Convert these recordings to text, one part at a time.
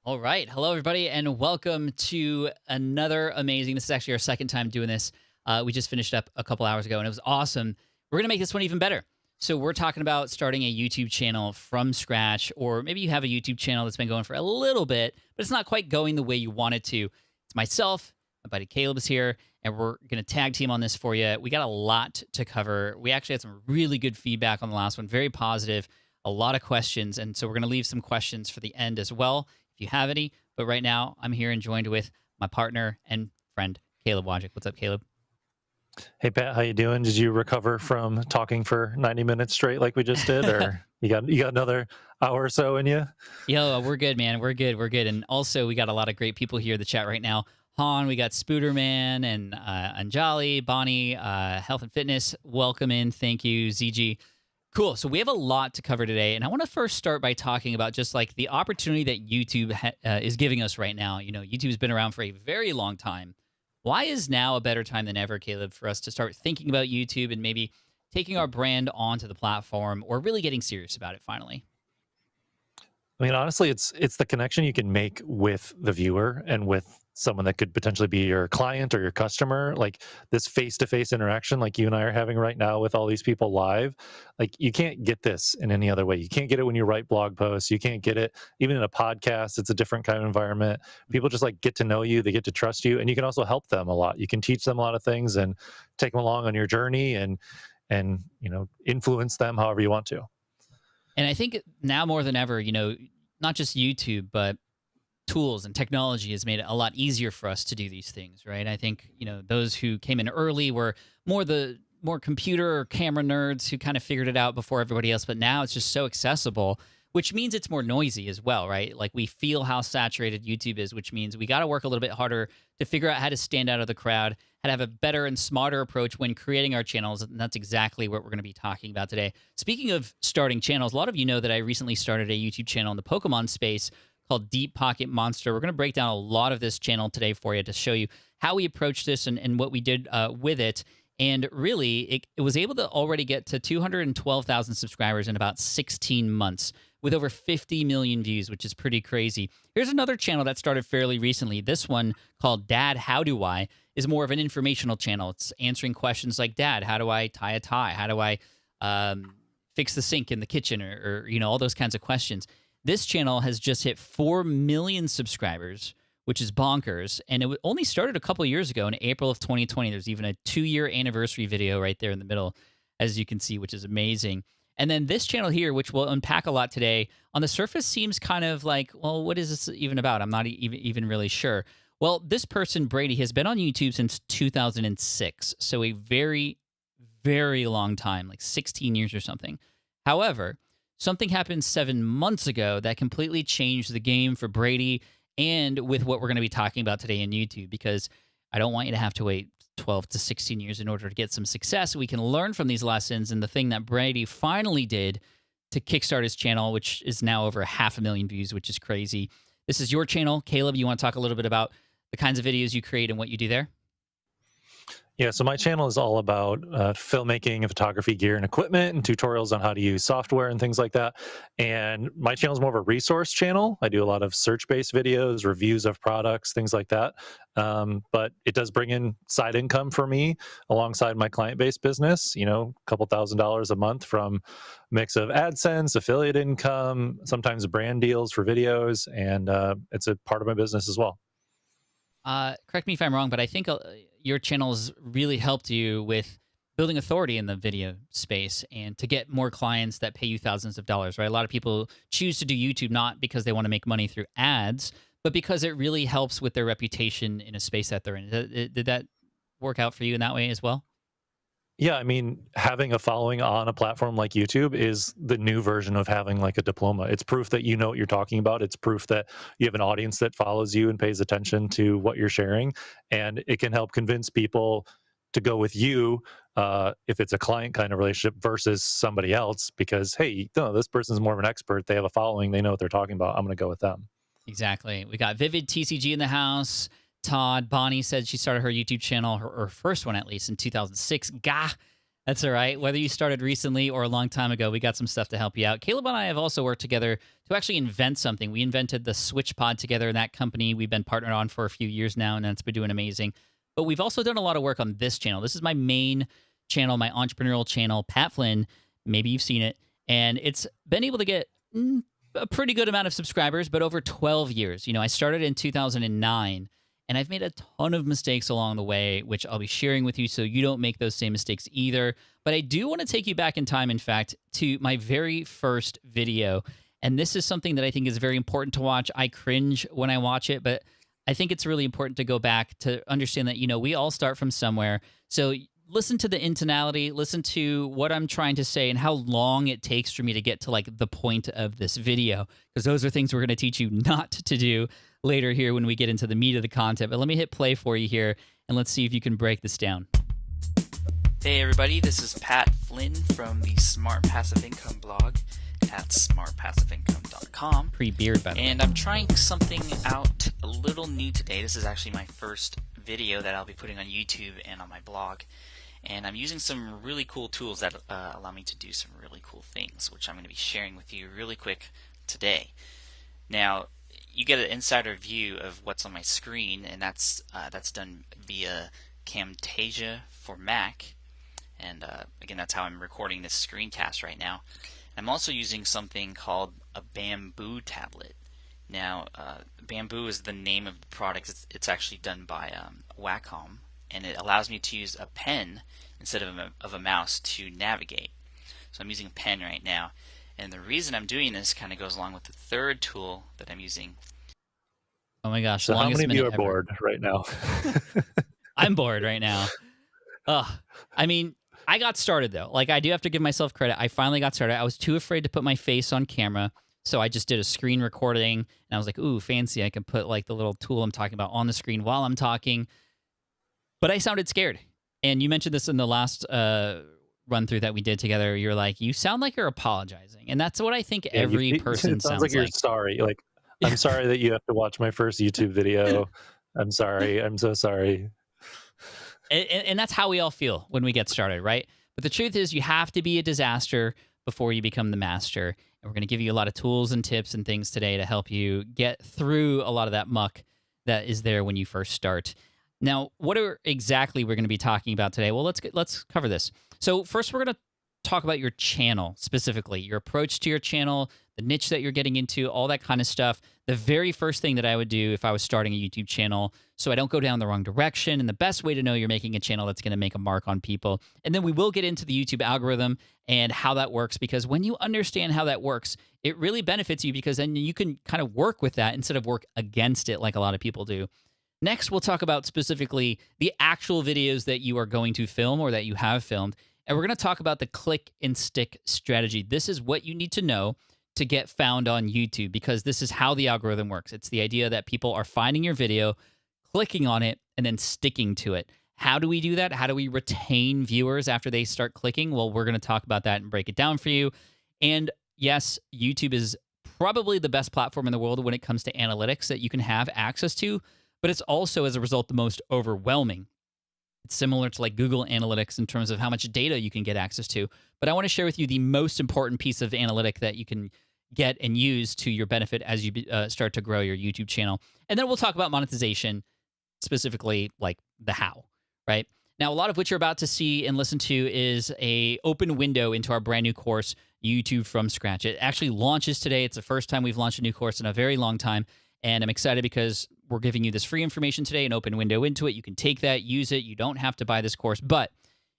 All right. Hello, everybody, and welcome to another amazing. This is actually our second time doing this. We just finished up a couple hours ago, and it was awesome. We're going to make this one even better. So we're talking about starting a YouTube channel from scratch, or maybe you have a YouTube channel that's been going for a little bit, but it's not quite going the way you want it to. It's myself, my buddy Caleb is here, and we're going to tag team on this for you. We got a lot to cover. We actually had some really good feedback on the last one, very positive, a lot of questions, and so we're going to leave some questions for the end as well, if you have any. But right now, I'm here and joined with my partner and friend, Caleb Wojcik. What's up, Caleb? Hey Pat, how you doing? Did you recover from talking for 90 minutes straight like we just did, or you got another hour or so in you? Yo, we're good, man. We're good. We're good. And also, we got a lot of great people here in the chat right now. Han, we got Spooderman and Anjali, Bonnie, Health and Fitness. Welcome in. Thank you, ZG. Cool. So we have a lot to cover today, and I want to first start by talking about just like the opportunity that YouTube is giving us right now. You know, YouTube has been around for a very long time. Why is now a better time than ever, Caleb, for us to start thinking about YouTube and maybe taking our brand onto the platform, or really getting serious about it finally? I mean, honestly, it's the connection you can make with the viewer and with someone that could potentially be your client or your customer. Like this face-to-face interaction, like you and I are having right now with all these people live. Like you can't get this in any other way. You can't get it when you write blog posts. You can't get it even in a podcast. It's a different kind of environment. People just like get to know you. They get to trust you, and you can also help them a lot. You can teach them a lot of things and take them along on your journey and influence them however you want to. And I think now more than ever, not just YouTube, but tools and technology has made it a lot easier for us to do these things, right? I think, those who came in early were more computer or camera nerds who kind of figured it out before everybody else, but now it's just so accessible, which means it's more noisy as well, right? Like we feel how saturated YouTube is, which means we got to work a little bit harder to figure out how to stand out of the crowd, how to have a better and smarter approach when creating our channels, and that's exactly what we're going to be talking about today. Speaking of starting channels, a lot of you know that I recently started a YouTube channel in the Pokemon space called Deep Pocket Monster. We're going to break down a lot of this channel today for you to show you how we approached this and what we did with it. And really, it was able to already get to 212,000 subscribers in about 16 months with over 50 million views, which is pretty crazy. Here's another channel that started fairly recently. This one, called Dad, How Do I, is more of an informational channel. It's answering questions like, Dad, how do I tie a tie? How do I fix the sink in the kitchen? Or all those kinds of questions. This channel has just hit 4 million subscribers, which is bonkers. And it only started a couple of years ago in April of 2020. There's even a 2-year anniversary video right there in the middle, as you can see, which is amazing. And then this channel here, which we'll unpack a lot today, on the surface seems kind of like, well, what is this even about? I'm not even really sure. Well, this person, Brady, has been on YouTube since 2006. So a very, very long time, like 16 years or something. However, something happened 7 months ago that completely changed the game for Brady and with what we're going to be talking about today in YouTube, because I don't want you to have to wait 12 to 16 years in order to get some success. We can learn from these lessons, and the thing that Brady finally did to kickstart his channel, which is now over 500,000 views, which is crazy. This is your channel. Caleb, you want to talk a little bit about the kinds of videos you create and what you do there? Yeah, so my channel is all about filmmaking and photography gear and equipment and tutorials on how to use software and things like that. And my channel is more of a resource channel. I do a lot of search-based videos, reviews of products, things like that. But it does bring in side income for me alongside my client-based business, a couple $1,000s a month from mix of AdSense, affiliate income, sometimes brand deals for videos, and it's a part of my business as well. Correct me if I'm wrong, but I think your channel's really helped you with building authority in the video space and to get more clients that pay you thousands of dollars, right? A lot of people choose to do YouTube not because they want to make money through ads, but because it really helps with their reputation in a space that they're in. Did that work out for you in that way as well? Yeah, I mean, having a following on a platform like YouTube is the new version of having like a diploma. It's proof that you know what you're talking about. It's proof that you have an audience that follows you and pays attention to what you're sharing. And it can help convince people to go with you if it's a client kind of relationship versus somebody else because, hey, no, this person's more of an expert. They have a following. They know what they're talking about. I'm going to go with them. Exactly. We got Vivid TCG in the house. Todd, Bonnie said she started her YouTube channel, her first one at least, in 2006. Gah! That's all right. Whether you started recently or a long time ago, we got some stuff to help you out. Caleb and I have also worked together to actually invent something. We invented the Switch Pod together in that company. We've been partnered on for a few years now, and it's been doing amazing. But we've also done a lot of work on this channel. This is my main channel, my entrepreneurial channel, Pat Flynn. Maybe you've seen it. And it's been able to get a pretty good amount of subscribers, but over 12 years. I started in 2009. And I've made a ton of mistakes along the way, which I'll be sharing with you so you don't make those same mistakes either. But I do want to take you back in time, in fact, to my very first video. And this is something that I think is very important to watch. I cringe when I watch it, but I think it's really important to go back to understand that, we all start from somewhere. So listen to the intonality, listen to what I'm trying to say and how long it takes for me to get to like the point of this video, because those are things we're going to teach you not to do later here when we get into the meat of the content. But let me hit play for you here, and let's see if you can break this down. Hey everybody, this is Pat Flynn from the Smart Passive Income blog at smartpassiveincome.com. Pre-beard, by the way. And I'm trying something out a little new today. This is actually my first video that I'll be putting on YouTube and on my blog. And I'm using some really cool tools that allow me to do some really cool things, which I'm going to be sharing with you really quick today. Now, you get an insider view of what's on my screen, and that's done via Camtasia for Mac. And again, that's how I'm recording this screencast right now. I'm also using something called a Bamboo tablet. Now, Bamboo is the name of the product. It's actually done by Wacom, and it allows me to use a pen instead of a mouse to navigate. So I'm using a pen right now. And the reason I'm doing this kind of goes along with the third tool that I'm using. Oh my gosh. So how many of you are ever. bored right now? I'm bored right now. I mean, I got started though. Like, I do have to give myself credit. I finally got started. I was too afraid to put my face on camera. So I just did a screen recording, and I was like, ooh, fancy. I can put like the little tool I'm talking about on the screen while I'm talking. But I sounded scared. And you mentioned this in the last run through that we did together. You're like, you sound like you're apologizing. And that's what I think every person sounds like. You're sorry. Like, I'm sorry that you have to watch my first YouTube video. I'm sorry. I'm so sorry. And that's how we all feel when we get started, right? But the truth is, you have to be a disaster before you become the master. And we're going to give you a lot of tools and tips and things today to help you get through a lot of that muck that is there when you first start. Now, what are exactly we're going to be talking about today? Well, let's cover this. So first, we're going to talk about your channel specifically, your approach to your channel, the niche that you're getting into, all that kind of stuff. The very first thing that I would do if I was starting a YouTube channel, so I don't go down the wrong direction, and the best way to know you're making a channel that's going to make a mark on people. And then we will get into the YouTube algorithm and how that works, because when you understand how that works, it really benefits you, because then you can kind of work with that instead of work against it like a lot of people do. Next, we'll talk about specifically the actual videos that you are going to film or that you have filmed. And we're going to talk about the click and stick strategy. This is what you need to know to get found on YouTube, because this is how the algorithm works. It's the idea that people are finding your video, clicking on it, and then sticking to it. How do we do that? How do we retain viewers after they start clicking? Well, we're going to talk about that and break it down for you. And yes, YouTube is probably the best platform in the world when it comes to analytics that you can have access to, but it's also, as a result, the most overwhelming. It's similar to like Google Analytics in terms of how much data you can get access to. But I want to share with you the most important piece of analytic that you can get and use to your benefit as you start to grow your YouTube channel. And then we'll talk about monetization, specifically like the how, right? Now, a lot of what you're about to see and listen to is a open window into our brand new course, YouTube from Scratch. It actually launches today. It's the first time we've launched a new course in a very long time. And I'm excited because we're giving you this free information today, an open window into it. You can take that, use it. You don't have to buy this course. But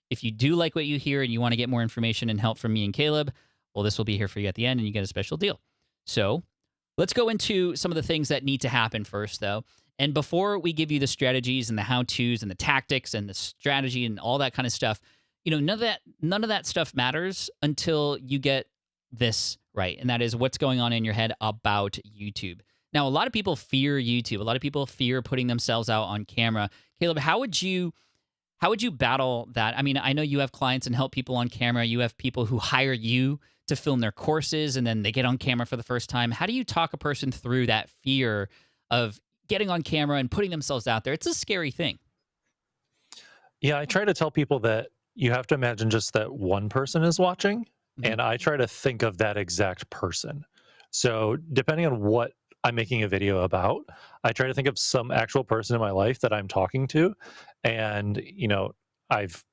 if you do like what you hear and you want to get more information and help from me and Caleb, well, this will be here for you at the end, and you get a special deal. So let's go into some of the things that need to happen first, though. And before we give you the strategies and the how-tos and the tactics and the strategy and all that kind of stuff, none of that stuff matters until you get this right, and that is what's going on in your head about YouTube. Now, a lot of people fear YouTube. A lot of people fear putting themselves out on camera. Caleb, how would you battle that? I mean, I know you have clients and help people on camera. You have people who hire you to film their courses, and then they get on camera for the first time. How do you talk a person through that fear of getting on camera and putting themselves out there? It's a scary thing. Yeah, I try to tell people that you have to imagine just that one person is watching, Mhm. and I try to think of that exact person. So depending on what I'm making a video about, I try to think of some actual person in my life that I'm talking to, and I've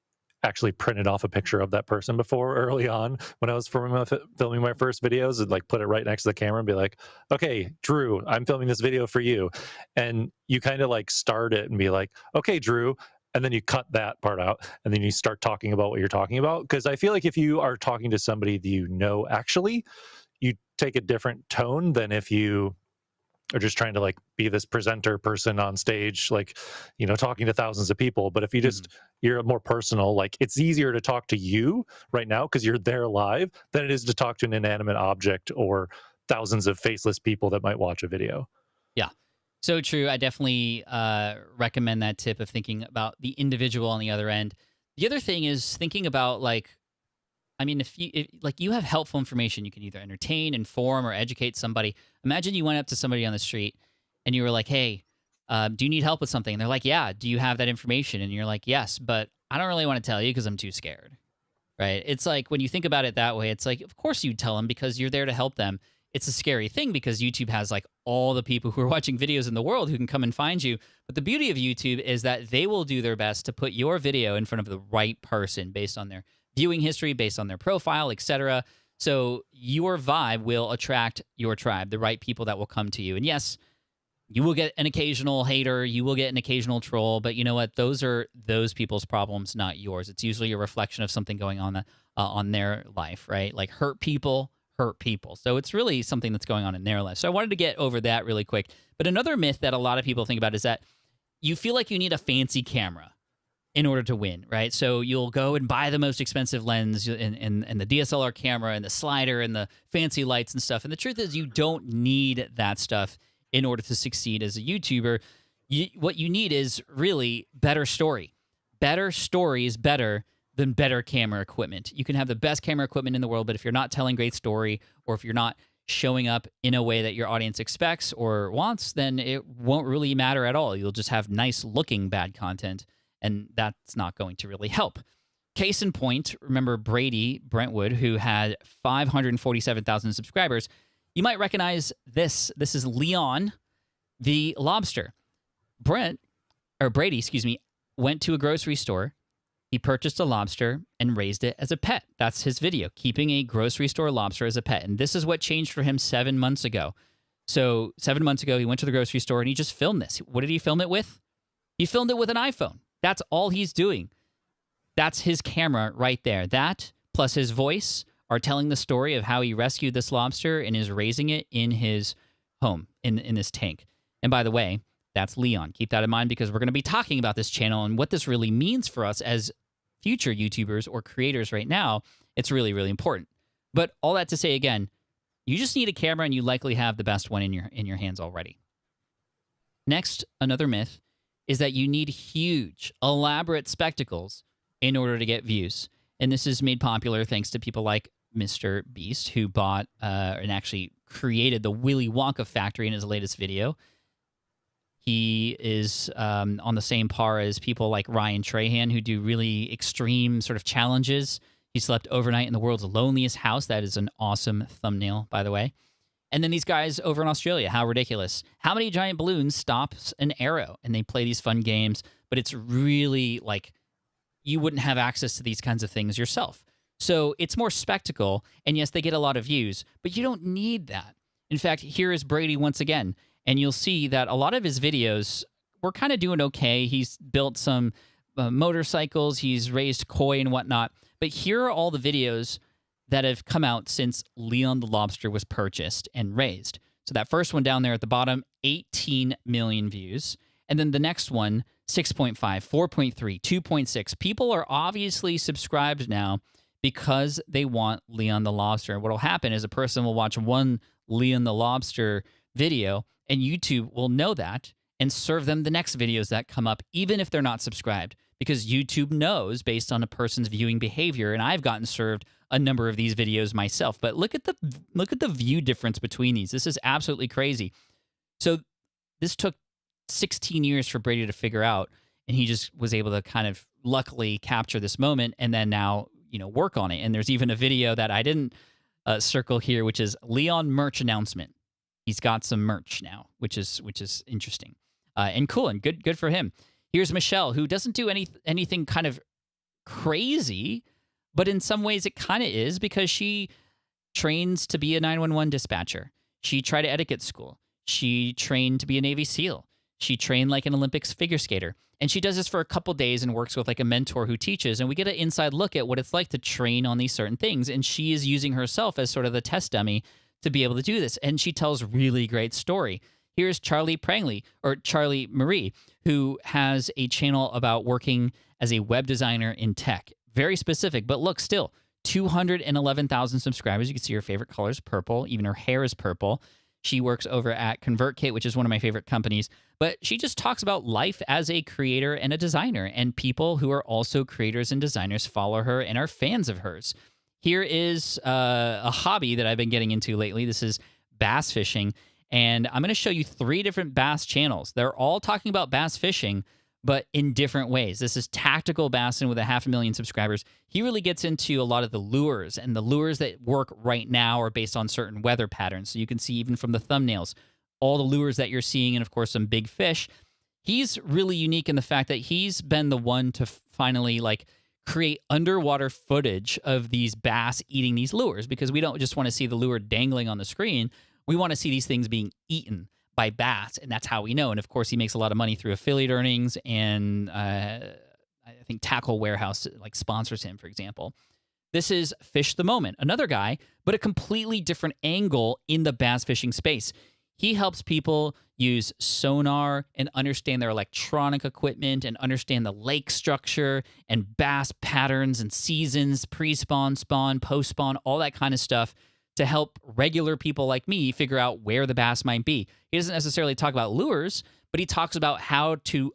actually printed off a picture of that person before early on when I was filming my first videos, and like put it right next to the camera and be like, okay, Drew, I'm filming this video for you. And you kind of like start it and be like, okay, Drew, and then you cut that part out and then you start talking about what you're talking about. Because I feel like if you are talking to somebody that actually, you take a different tone than if you are just trying to like be this presenter person on stage, like, talking to thousands of people. But if Mhm. you're more personal, like it's easier to talk to you right now because you're there live than it is to talk to an inanimate object or thousands of faceless people that might watch a video. Yeah. So true. I definitely recommend that tip of thinking about the individual on the other end. The other thing is thinking about like, I mean, if like you have helpful information, you can either entertain, inform, or educate somebody. Imagine you went up to somebody on the street and you were like, "Hey, do you need help with something?" And they're like, "Yeah." Do you have that information? And you're like, "Yes," but I don't really want to tell you because I'm too scared. Right? It's like when you think about it that way, it's like, of course you tell them because you're there to help them. It's a scary thing because YouTube has like all the people who are watching videos in the world who can come and find you. But the beauty of YouTube is that they will do their best to put your video in front of the right person based on their viewing history, based on their profile, etc. So your vibe will attract your tribe, the right people that will come to you. And yes, you will get an occasional hater, you will get an occasional troll, but you know what? Those are those people's problems, not yours. It's usually a reflection of something going on their life, right? Like hurt people hurt people. So it's really something that's going on in their life. So I wanted to get over that really quick. But another myth that a lot of people think about is that you feel like you need a fancy camera in order to win, right? So you'll go and buy the most expensive lens and the DSLR camera and the slider and the fancy lights and stuff. And the truth is you don't need that stuff in order to succeed as a YouTuber. What you need is really better story. Better story is better than better camera equipment. You can have the best camera equipment in the world, but if you're not telling great story or if you're not showing up in a way that your audience expects or wants, then it won't really matter at all. You'll just have nice looking bad content, and that's not going to really help. Case in point, remember Brady Brentwood, who had 547,000 subscribers. You might recognize this. This is Leon the lobster. Brady, excuse me, went to a grocery store. He purchased a lobster and raised it as a pet. That's his video, keeping a grocery store lobster as a pet. And this is what changed for him 7 months ago. So 7 months ago, he went to the grocery store and he just filmed this. What did he film it with? He filmed it with an iPhone. That's all he's doing. That's his camera right there. That plus his voice are telling the story of how he rescued this lobster and is raising it in his home, in this tank. And by the way, that's Leon. Keep that in mind because we're going to be talking about this channel and what this really means for us as future YouTubers or creators right now. It's really, really important. But all that to say, again, you just need a camera and you likely have the best one in your hands already. Next, another myth is that you need huge, elaborate spectacles in order to get views. And this is made popular thanks to people like Mr. Beast, who bought and actually created the Willy Wonka factory in his latest video. He is on the same par as people like Ryan Trahan, who do really extreme sort of challenges. He slept overnight in the world's loneliest house. That is an awesome thumbnail, by the way. And then these guys over in Australia, how ridiculous. How many giant balloons stops an arrow? And they play these fun games, but it's really like you wouldn't have access to these kinds of things yourself. So it's more spectacle, and yes, they get a lot of views, but you don't need that. In fact, here is Brady once again, and you'll see that a lot of his videos were kind of doing okay. He's built some motorcycles, he's raised koi and whatnot, but here are all the videos that have come out since Leon the Lobster was purchased and raised. So that first one down there at the bottom, 18 million views. And then the next one, 6.5, 4.3, 2.6. People are obviously subscribed now because they want Leon the Lobster. And what will happen is a person will watch one Leon the Lobster video, and YouTube will know that and serve them the next videos that come up, even if they're not subscribed, because YouTube knows based on a person's viewing behavior. And I've gotten served a number of these videos myself. But look at the view difference between these. This is absolutely crazy. So this took 16 years for Brady to figure out. and he just was able to kind of luckily capture this moment and then now, work on it. And there's even a video that I didn't circle here, which is Leon merch announcement. He's got some merch now, which is interesting and cool and good for him. Here's Michelle, who doesn't do anything kind of crazy, but in some ways it kind of is, because she trains to be a 911 dispatcher. She tried etiquette school. She trained to be a Navy SEAL. She trained like an Olympics figure skater. And she does this for a couple days and works with like a mentor who teaches. And we get an inside look at what it's like to train on these certain things. And she is using herself as sort of the test dummy to be able to do this. And she tells really great story. Here's Charlie Marie, who has a channel about working as a web designer in tech. Very specific, but look, still 211,000 subscribers. You can see her favorite color is purple. Even her hair is purple. She works over at ConvertKit, which is one of my favorite companies. But she just talks about life as a creator and a designer, and people who are also creators and designers follow her and are fans of hers. Here is a hobby that I've been getting into lately. This is bass fishing, and I'm going to show you 3 different bass channels. They're all talking about bass fishing, but in different ways. This is Tactical Bassin with 500,000 subscribers. He really gets into a lot of the lures, and the lures that work right now are based on certain weather patterns. So you can see even from the thumbnails, all the lures that you're seeing, and of course some big fish. He's really unique in the fact that he's been the one to finally create underwater footage of these bass eating these lures, because we don't just want to see the lure dangling on the screen. We want to see these things being eaten by bass, and that's how we know. And of course, he makes a lot of money through affiliate earnings, and I think Tackle Warehouse sponsors him, for example. This is Fish the Moment, another guy, but a completely different angle in the bass fishing space. He helps people use sonar and understand their electronic equipment and understand the lake structure and bass patterns and seasons, pre-spawn, spawn, post-spawn, all that kind of stuff, to help regular people like me figure out where the bass might be. He doesn't necessarily talk about lures, but he talks about how to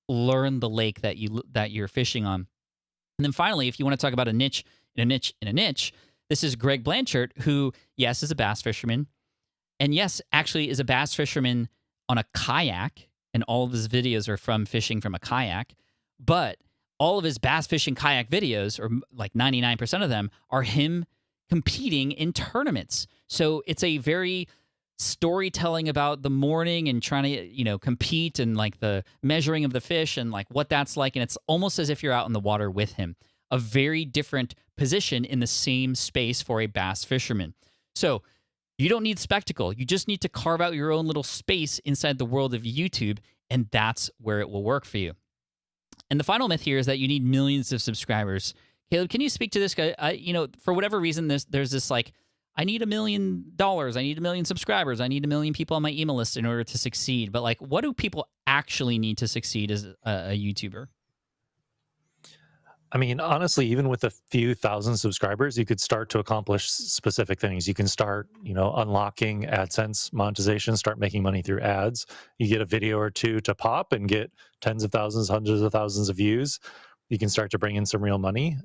learn the lake that you're fishing on. And then finally, if you want to talk about a niche in a niche, this is Greg Blanchard, who, yes, is a bass fisherman, and yes, actually is a bass fisherman on a kayak, and all of his videos are from fishing from a kayak, but all of his bass fishing kayak videos, or 99% of them, are him competing in tournaments. So it's a very storytelling about the morning and trying to, compete, and the measuring of the fish and what that's like. And it's almost as if you're out in the water with him. A very different position in the same space for a bass fisherman. So you don't need spectacle. You just need to carve out your own little space inside the world of YouTube, and that's where it will work for you. And the final myth here is that you need millions of subscribers. Caleb, can you speak to this guy? For whatever reason, there's this I need $1 million, I need 1 million subscribers, I need 1 million people on my email list in order to succeed. But what do people actually need to succeed as a YouTuber? I mean, honestly, even with a few thousand subscribers, you could start to accomplish specific things. You can start, unlocking AdSense monetization, start making money through ads. You get a video or two to pop and get tens of thousands, hundreds of thousands of views. You can start to bring in some real money.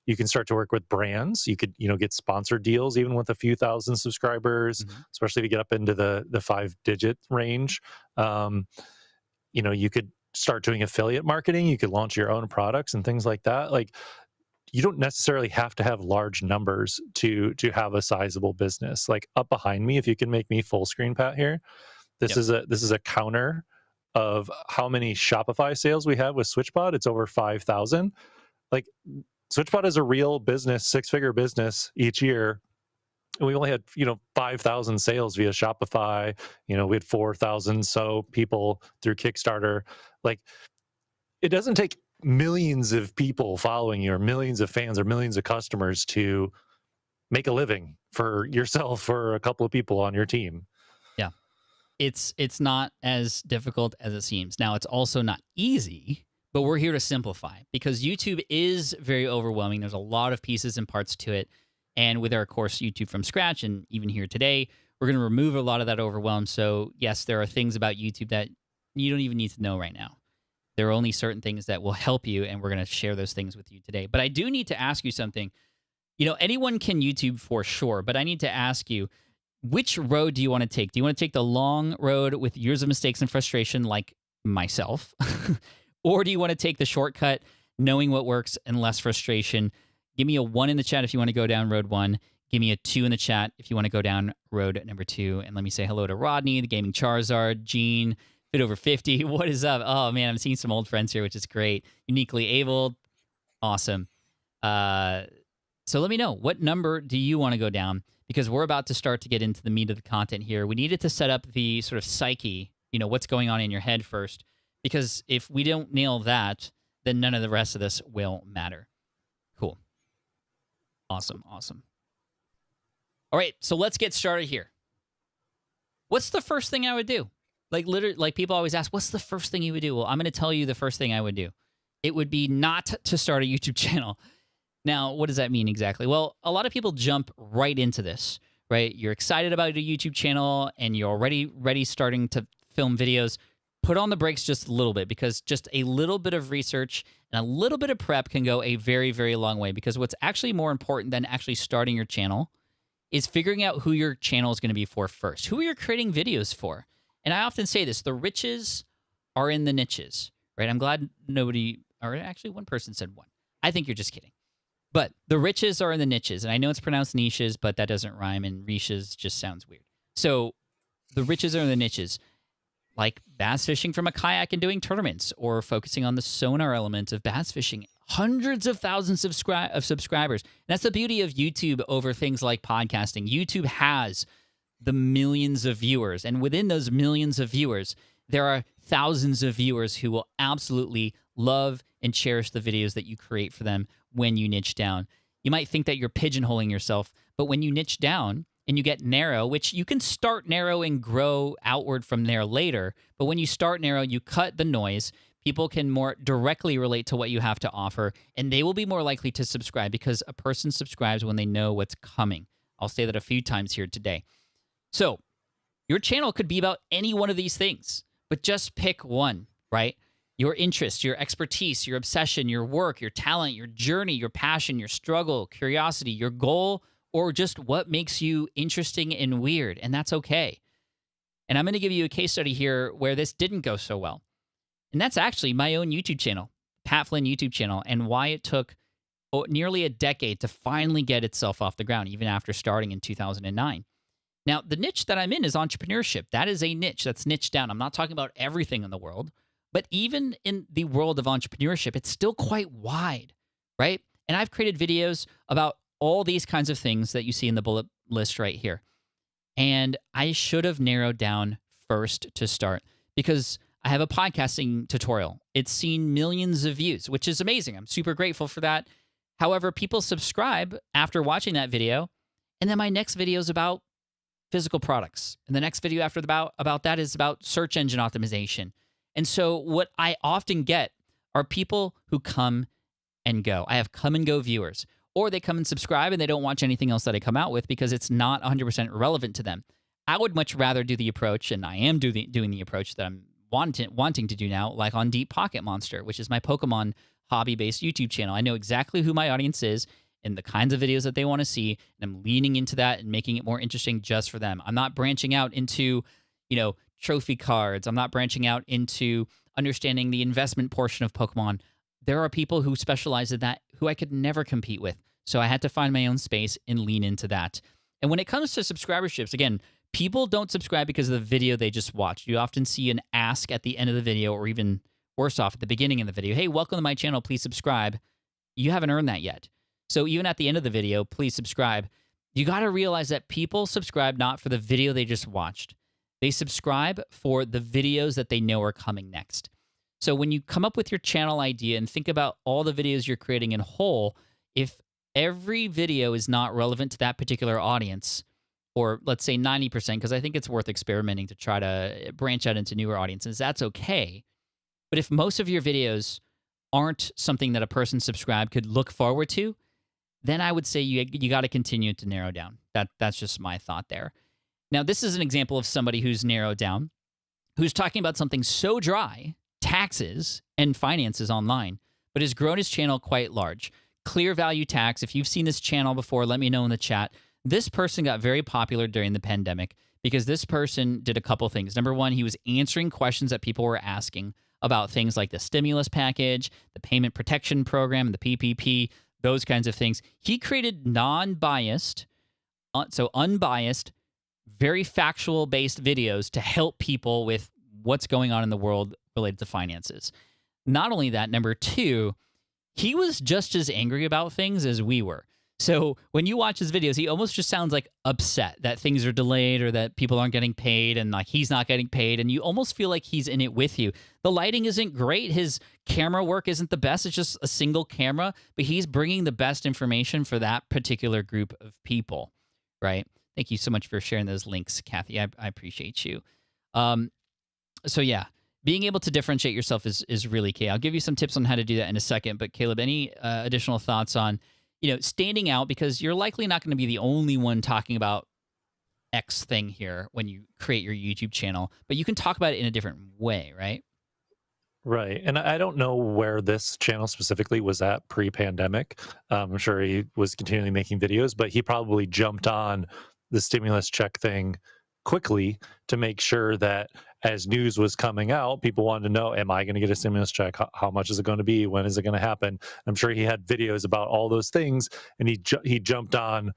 You can start to work with brands. You could, get sponsored deals even with a few thousand subscribers, especially if you get up into the 5-digit range. You could start doing affiliate marketing. You could launch your own products and things like that. You don't necessarily have to have large numbers to have a sizable business. Up behind me, if you can make me full screen, Pat, here, this is a counter of how many Shopify sales we have with SwitchBot. It's over 5,000. SwitchBot is a real business, 6-figure business each year. And we only had, 5,000 sales via Shopify. We had 4,000 people through Kickstarter. It doesn't take millions of people following you, or millions of fans, or millions of customers to make a living for yourself or a couple of people on your team. Yeah. It's not as difficult as it seems. Now, it's also not easy, but we're here to simplify, because YouTube is very overwhelming. There's a lot of pieces and parts to it. And with our course, YouTube from Scratch, and even here today, we're going to remove a lot of that overwhelm. So yes, there are things about YouTube that you don't even need to know right now. There are only certain things that will help you, and we're going to share those things with you today. But I do need to ask you something. Anyone can YouTube for sure, but I need to ask you, which road do you want to take? Do you want to take the long road with years of mistakes and frustration like myself? Or do you want to take the shortcut, knowing what works and less frustration? Give me a 1 in the chat if you want to go down road 1. Give me a 2 in the chat if you want to go down road number 2. And let me say hello to Rodney, the Gaming Charizard, Gene, Fit Over 50. What is up? Oh, man, I'm seeing some old friends here, which is great. Uniquely Able. Awesome. So let me know, what number do you want to go down? Because we're about to start to get into the meat of the content here. We needed to set up the sort of psyche, what's going on in your head first. Because if we don't nail that, then none of the rest of this will matter. Cool. Awesome. All right, so let's get started here. What's the first thing I would do? Literally, people always ask, what's the first thing you would do? Well, I'm going to tell you the first thing I would do. It would be not to start a YouTube channel. Now, what does that mean exactly? Well, a lot of people jump right into this, right? You're excited about a YouTube channel and you're already starting to film videos. Put on the brakes just a little bit, because just a little bit of research and a little bit of prep can go a very, very long way. Because what's actually more important than actually starting your channel is figuring out who your channel is going to be for first. Who you're creating videos for. And I often say this, the riches are in the niches, right? I'm glad nobody, or actually one person said one. I think you're just kidding. But the riches are in the niches. And I know it's pronounced niches, but that doesn't rhyme, and riches just sounds weird. So the riches are in the niches, like bass fishing from a kayak and doing tournaments, or focusing on the sonar element of bass fishing. Hundreds of thousands of subscribers. And that's the beauty of YouTube over things like podcasting. YouTube has the millions of viewers. And within those millions of viewers, there are thousands of viewers who will absolutely love and cherish the videos that you create for them when you niche down. You might think that you're pigeonholing yourself, but when you niche down and you get narrow, which you can start narrow and grow outward from there later, but when you start narrow, you cut the noise. People can more directly relate to what you have to offer, and they will be more likely to subscribe, because a person subscribes when they know what's coming. I'll say that a few times here today. So your channel could be about any one of these things, but just pick one, right? Your interest, your expertise, your obsession, your work, your talent, your journey, your passion, your struggle, curiosity, your goal, or just what makes you interesting and weird, and that's okay. And I'm going to give you a case study here where this didn't go so well. And that's actually my own YouTube channel, Pat Flynn YouTube channel, and why it took nearly a decade to finally get itself off the ground, even after starting in 2009. Now, the niche that I'm in is entrepreneurship. That is a niche that's niched down. I'm not talking about everything in the world, but even in the world of entrepreneurship, it's still quite wide, right? And I've created videos about all these kinds of things that you see in the bullet list right here. And I should have narrowed down first to start, because I have a podcasting tutorial. It's seen millions of views, which is amazing. I'm super grateful for that. However, people subscribe after watching that video, and then my next video is about physical products. And the next video after about that is about search engine optimization. And so what I often get are people who come and go. I have come and go viewers, or they come and subscribe and they don't watch anything else that I come out with because it's not 100% relevant to them. I would much rather do the approach, and I am doing the approach that I'm wanting to do now, like on Deep Pocket Monster, which is my Pokemon hobby-based YouTube channel. I know exactly who my audience is and the kinds of videos that they want to see, and I'm leaning into that and making it more interesting just for them. I'm not branching out into, trophy cards. I'm not branching out into understanding the investment portion of Pokemon. There are people who specialize in that who I could never compete with. So I had to find my own space and lean into that. And when it comes to subscriberships, again, people don't subscribe because of the video they just watched. You often see an ask at the end of the video, or even worse off, at the beginning of the video. Hey, welcome to my channel. Please subscribe. You haven't earned that yet. So even at the end of the video, please subscribe. You got to realize that people subscribe not for the video they just watched. They subscribe for the videos that they know are coming next. So when you come up with your channel idea and think about all the videos you're creating in whole, if every video is not relevant to that particular audience, or let's say 90%, because I think it's worth experimenting to try to branch out into newer audiences, that's okay. But if most of your videos aren't something that a person subscribed could look forward to, then I would say you got to continue to narrow down. That's just my thought there. Now, this is an example of somebody who's narrowed down, who's talking about something so dry, taxes and finances online, but has grown his channel quite large. Clear Value Tax. If you've seen this channel before, let me know in the chat. This person got very popular during the pandemic because this person did a couple things. Number one, he was answering questions that people were asking about things like the stimulus package, the payment protection program, the PPP, those kinds of things. He created non-biased, so unbiased, very factual-based videos to help people with what's going on in the world related to finances. Not only that, number two, he was just as angry about things as we were. So when you watch his videos, he almost just sounds like upset that things are delayed or that people aren't getting paid and like he's not getting paid. And you almost feel like he's in it with you. The lighting isn't great. His camera work isn't the best. It's just a single camera, but he's bringing the best information for that particular group of people, right? Thank you so much for sharing those links, Kathy. I appreciate you. So yeah, being able to differentiate yourself is really key. I'll give you some tips on how to do that in a second. But Caleb, any additional thoughts on, standing out, because you're likely not going to be the only one talking about X thing here when you create your YouTube channel, but you can talk about it in a different way, right? Right. And I don't know where this channel specifically was at pre-pandemic. I'm sure he was continually making videos, but he probably jumped on the stimulus check thing quickly to make sure that as news was coming out, people wanted to know, am I going to get a stimulus check? How much is it going to be? When is it going to happen? I'm sure he had videos about all those things, and he jumped on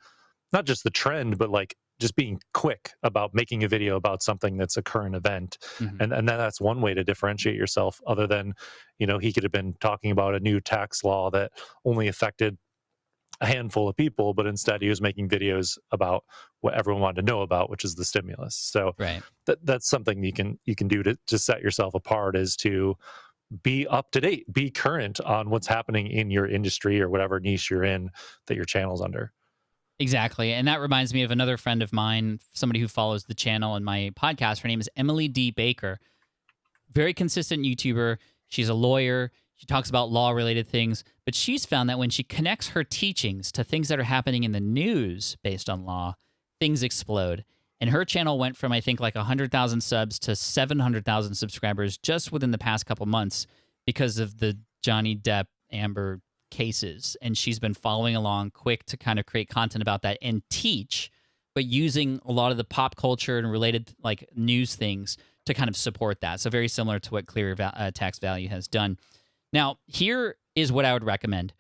not just the trend, but like just being quick about making a video about something that's a current event. Mm-hmm. And then that's one way to differentiate yourself, other than, he could have been talking about a new tax law that only affected a handful of people, but instead he was making videos about what everyone wanted to know about, which is the stimulus. So Right. That's something you can do to set yourself apart, is to be up to date, be current on what's happening in your industry or whatever niche you're in that your channel's under. Exactly. And that reminds me of another friend of mine, somebody who follows the channel and my podcast. Her name is Emily D. Baker. Very consistent YouTuber. She's a lawyer. She talks about law-related things. But she's found that when she connects her teachings to things that are happening in the news based on law, things explode. And her channel went from, I think, like 100,000 subs to 700,000 subscribers just within the past couple months because of the Johnny Depp Amber cases. And she's been following along quick to kind of create content about that and teach, but using a lot of the pop culture and related like news things to kind of support that. So very similar to what Clear Tax Value has done. Now, here is what I would recommend.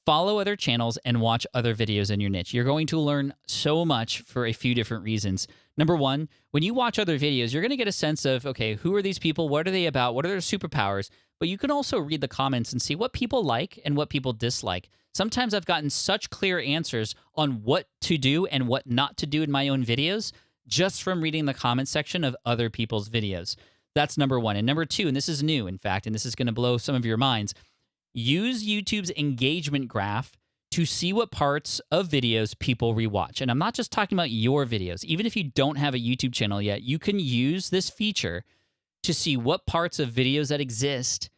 Follow other channels and watch other videos in your niche. You're going to learn so much for a few different reasons. Number one, when you watch other videos, you're going to get a sense of, okay, who are these people? What are they about? What are their superpowers? But you can also read the comments and see what people like and what people dislike. Sometimes I've gotten such clear answers on what to do and what not to do in my own videos just from reading the comment section of other people's videos. That's number one. And number two, and this is new, in fact, and this is going to blow some of your minds, use YouTube's engagement graph to see what parts of videos people rewatch. And I'm not just talking about your videos. Even if you don't have a YouTube channel yet, you can use this feature to see what parts of videos that exist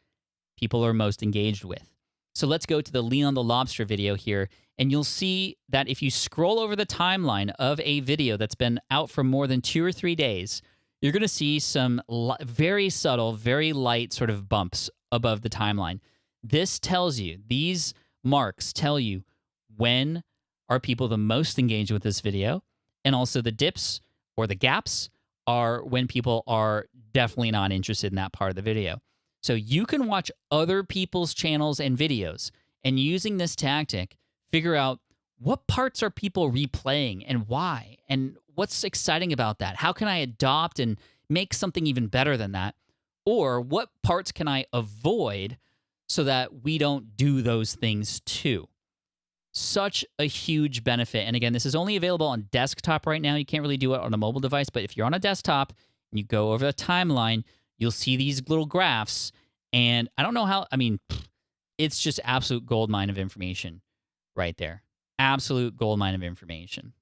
people are most engaged with. So let's go to the Leon the Lobster video here, and you'll see that if you scroll over the timeline of a video that's been out for more than 2 or 3 days, you're going to see some very subtle, very light sort of bumps above the timeline. This tells you, these marks tell you when are people the most engaged with this video, and also the dips or the gaps are when people are definitely not interested in that part of the video. So you can watch other people's channels and videos, and using this tactic, figure out what parts are people replaying and why, and what's exciting about that. How can I adopt and make something even better than that? Or what parts can I avoid so that we don't do those things too? Such a huge benefit. And again, this is only available on desktop right now. You can't really do it on a mobile device, but if you're on a desktop and you go over the timeline, you'll see these little graphs. And I don't know how, it's just absolute goldmine of information right there. Absolute goldmine of information.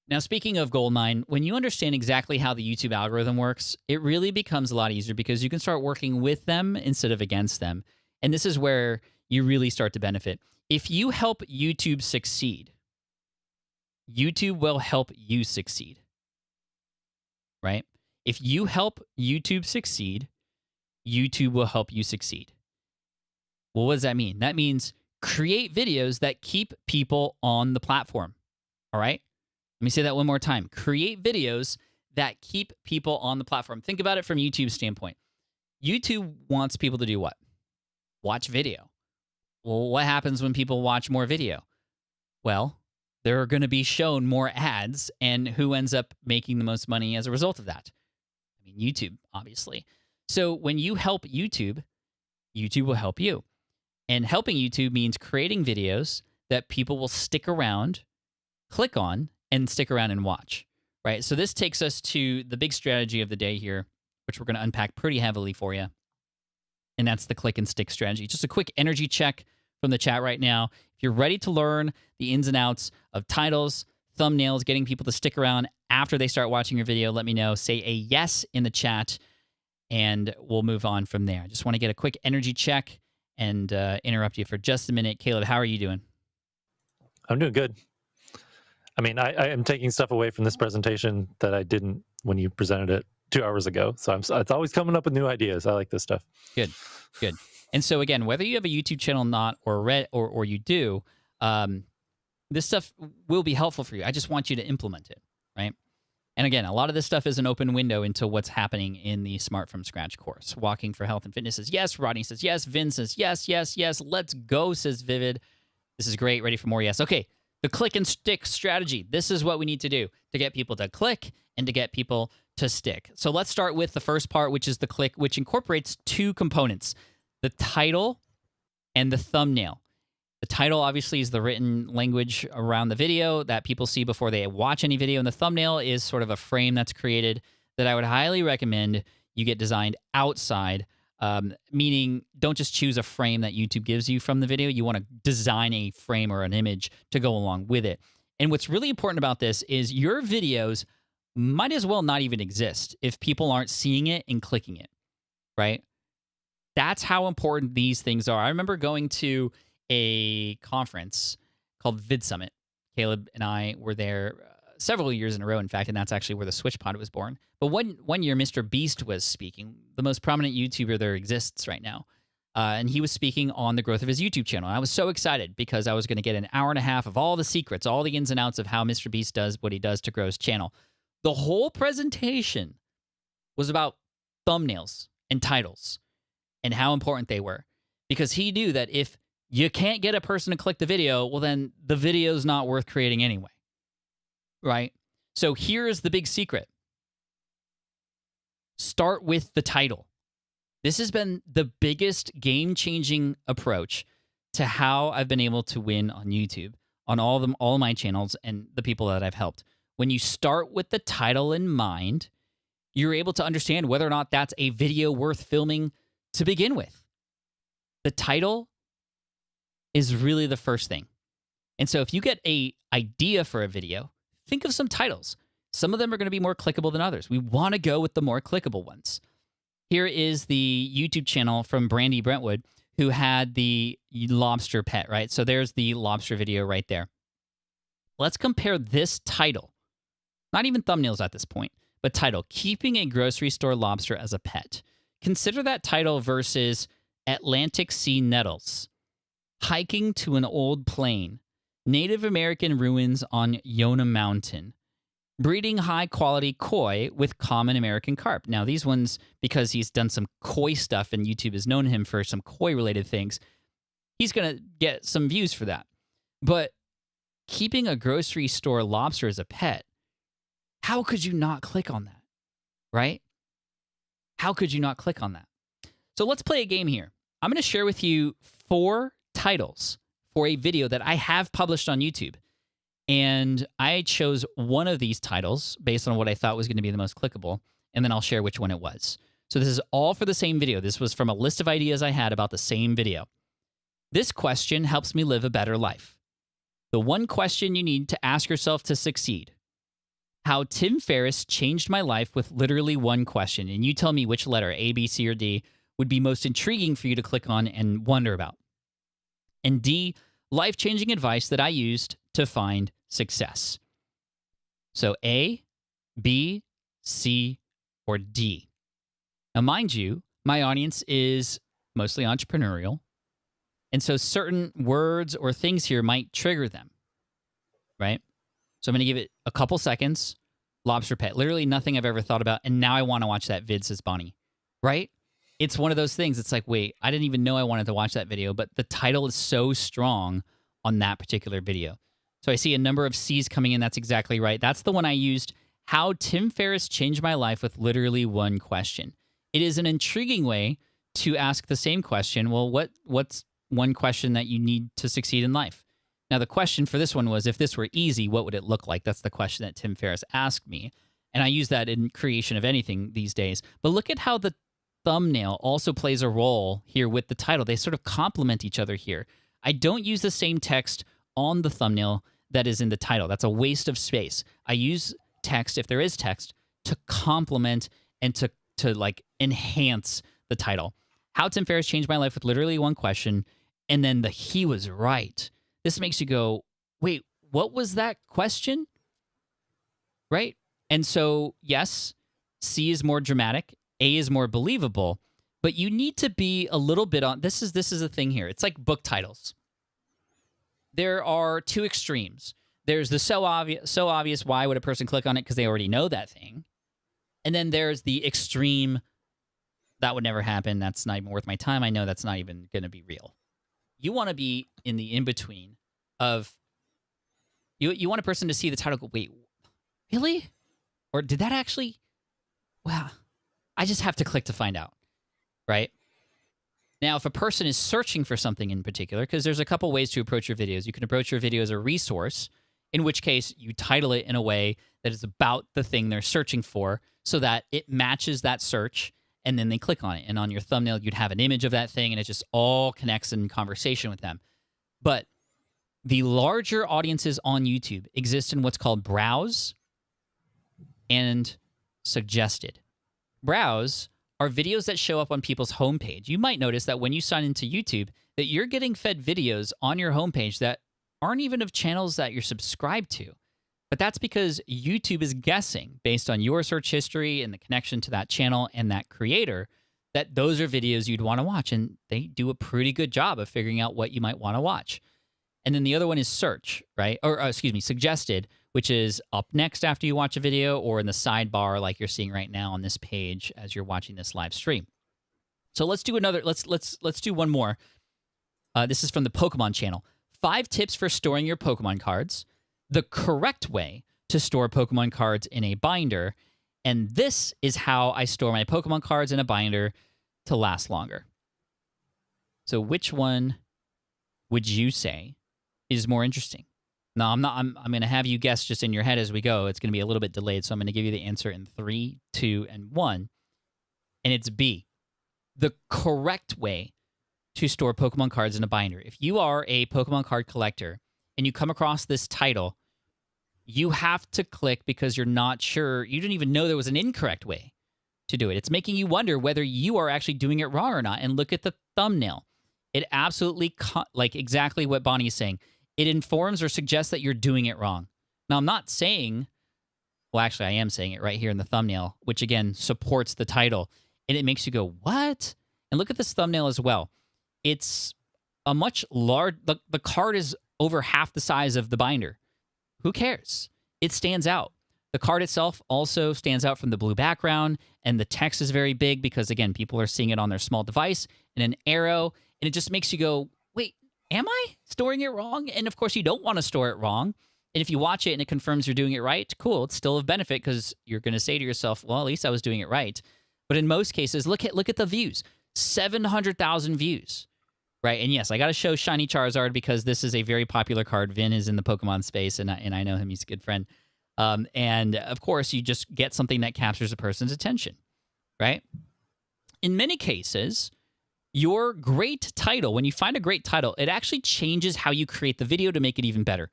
Now, speaking of goldmine, when you understand exactly how the YouTube algorithm works, it really becomes a lot easier because you can start working with them instead of against them. And this is where you really start to benefit. If you help YouTube succeed, YouTube will help you succeed, right? If you help YouTube succeed, YouTube will help you succeed. Well, what does that mean? That means create videos that keep people on the platform, all right? Let me say that one more time. Create videos that keep people on the platform. Think about it from YouTube's standpoint. YouTube wants people to do what? Watch video. Well, what happens when people watch more video? Well, they're going to be shown more ads, and who ends up making the most money as a result of that? I mean, YouTube, obviously. So when you help YouTube, YouTube will help you. And helping YouTube means creating videos that people will stick around, click on, and stick around and watch, right? So this takes us to the big strategy of the day here, which we're going to unpack pretty heavily for you. And that's the click and stick strategy. Just a quick energy check from the chat right now. If you're ready to learn the ins and outs of titles, thumbnails, getting people to stick around after they start watching your video, let me know. Say a yes in the chat, and we'll move on from there. I just want to get a quick energy check and interrupt you for just a minute. Caleb, how are you doing? I'm doing good. I mean, I am taking stuff away from this presentation that I didn't when you presented it 2 hours ago. So it's always coming up with new ideas. I like this stuff. Good, good. And so again, whether you have a YouTube channel or not, or you do, this stuff will be helpful for you. I just want you to implement it, right? And again, a lot of this stuff is an open window into what's happening in the Smart from Scratch course. Walking for Health and Fitness says yes. Rodney says yes. Vin says yes, yes, yes. Let's go, says Vivid. This is great. Ready for more? Yes. Okay. The click and stick strategy. This is what we need to do to get people to click and to get people to stick. So let's start with the first part, which is the click, which incorporates two components, the title and the thumbnail. The title, obviously, is the written language around the video that people see before they watch any video. And the thumbnail is sort of a frame that's created that I would highly recommend you get designed outside, meaning don't just choose a frame that YouTube gives you from the video. You want to design a frame or an image to go along with it. And what's really important about this is your videos might as well not even exist if people aren't seeing it and clicking it, right? That's how important these things are. I remember going to a conference called Vid Summit. Caleb and I were there several years in a row, in fact, and that's actually where the Switch Pod was born. But one year, Mr. Beast was speaking, the most prominent YouTuber there exists right now. And he was speaking on the growth of his YouTube channel. And I was so excited because I was going to get an hour and a half of all the secrets, all the ins and outs of how Mr. Beast does what he does to grow his channel. The whole presentation was about thumbnails and titles and how important they were. Because he knew that if you can't get a person to click the video, well, then the video's not worth creating anyway, right? So here's the big secret. Start with the title. This has been the biggest game-changing approach to how I've been able to win on YouTube, on all of my channels and the people that I've helped. When you start with the title in mind, you're able to understand whether or not that's a video worth filming to begin with. The title is really the first thing. And so if you get an idea for a video, think of some titles. Some of them are going to be more clickable than others. We want to go with the more clickable ones. Here is the YouTube channel from Brandy Brentwood, who had the lobster pet, right? So there's the lobster video right there. Let's compare this title, not even thumbnails at this point, but title, Keeping a Grocery Store Lobster as a Pet. Consider that title versus Atlantic Sea Nettles, Hiking to an Old Plane, Native American Ruins on Yona Mountain, Breeding High-Quality Koi with Common American Carp. Now, these ones, because he's done some koi stuff and YouTube has known him for some koi-related things, he's going to get some views for that. But keeping a grocery store lobster as a pet, how could you not click on that, right? How could you not click on that? So let's play a game here. I'm going to share with you 4 titles for a video that I have published on YouTube. And I chose one of these titles based on what I thought was going to be the most clickable, and then I'll share which one it was. So this is all for the same video. This was from a list of ideas I had about the same video. This question helps me live a better life. The one question you need to ask yourself to succeed. How Tim Ferriss changed my life with literally one question. And you tell me which letter, A, B, C, or D, would be most intriguing for you to click on and wonder about. And D, life-changing advice that I used to find success. So A, B, C, or D. Now, mind you, my audience is mostly entrepreneurial, and so certain words or things here might trigger them, right? So I'm going to give it a couple seconds. Lobster pet, literally nothing I've ever thought about, and now I want to watch that vid, says Bonnie, right? it's one of those things. It's like, wait, I didn't even know I wanted to watch that video, but the title is so strong on that particular video. So I see a number of C's coming in. That's exactly right. That's the one I used. How Tim Ferriss changed my life with literally one question. It is an intriguing way to ask the same question. Well, what's one question that you need to succeed in life? Now, the question for this one was, if this were easy, what would it look like? That's the question that Tim Ferriss asked me. And I use that in creation of anything these days. But look at how the thumbnail also plays a role here with the title. They sort of complement each other here. I don't use the same text on the thumbnail that is in the title. That's a waste of space. I use text, if there is text, to complement and to like enhance the title. How Tim Ferriss changed my life with literally one question, and then the he was right. This makes you go, wait, what was that question? Right? And so, yes, C is more dramatic, A is more believable, but you need to be a little bit on, this is a thing here. It's like book titles. There are two extremes. There's the so obvious, why would a person click on it? Because they already know that thing. And then there's the extreme, that would never happen. That's not even worth my time. I know that's not even going to be real. You want to be in the in-between of, you want a person to see the title, go, wait, really? Or did that actually, wow, I just have to click to find out, right? Now, if a person is searching for something in particular, because there's a couple ways to approach your videos. You can approach your video as a resource, in which case you title it in a way that is about the thing they're searching for so that it matches that search, and then they click on it. And on your thumbnail, you'd have an image of that thing, and it just all connects in conversation with them. But the larger audiences on YouTube exist in what's called browse and suggested. Browse are videos that show up on people's homepage. You might notice that when you sign into YouTube, that you're getting fed videos on your homepage that aren't even of channels that you're subscribed to. But that's because YouTube is guessing, based on your search history and the connection to that channel and that creator, that those are videos you'd want to watch. And they do a pretty good job of figuring out what you might want to watch. And then the other one is search, right? Or excuse me, suggested, which is up next after you watch a video or in the sidebar like you're seeing right now on this page as you're watching this live stream. So let's do another, let's do one more. This is from the Pokemon channel. 5 tips for storing your Pokemon cards. The correct way to store Pokemon cards in a binder. And this is how I store my Pokemon cards in a binder to last longer. So which one would you say is more interesting? No, I'm not. I'm going to have you guess just in your head as we go. It's going to be a little bit delayed, so I'm going to give you the answer in 3, 2, and 1. And it's B. The correct way to store Pokemon cards in a binder. If you are a Pokemon card collector and you come across this title, you have to click because you're not sure. You didn't even know there was an incorrect way to do it. It's making you wonder whether you are actually doing it wrong or not. And look at the thumbnail. It absolutely, like exactly what Bonnie is saying. It informs or suggests that you're doing it wrong. Now, I'm not saying, well, actually, I am saying it right here in the thumbnail, which again supports the title. And it makes you go, what? And look at this thumbnail as well. It's a much large, the card is over half the size of the binder. Who cares? It stands out. The card itself also stands out from the blue background, and the text is very big because, again, people are seeing it on their small device, and an arrow, and it just makes you go, wait, am I storing it wrong? And of course, you don't want to store it wrong. And if you watch it and it confirms you're doing it right, cool. It's still of benefit because you're going to say to yourself, well, at least I was doing it right. But in most cases, look at the views. 700,000 views, right? And yes, I got to show Shiny Charizard because this is a very popular card. Vin is in the Pokemon space, and I know him. He's a good friend. And of course, you just get something that captures a person's attention, right? In many cases, your great title, when you find a great title, it actually changes how you create the video to make it even better.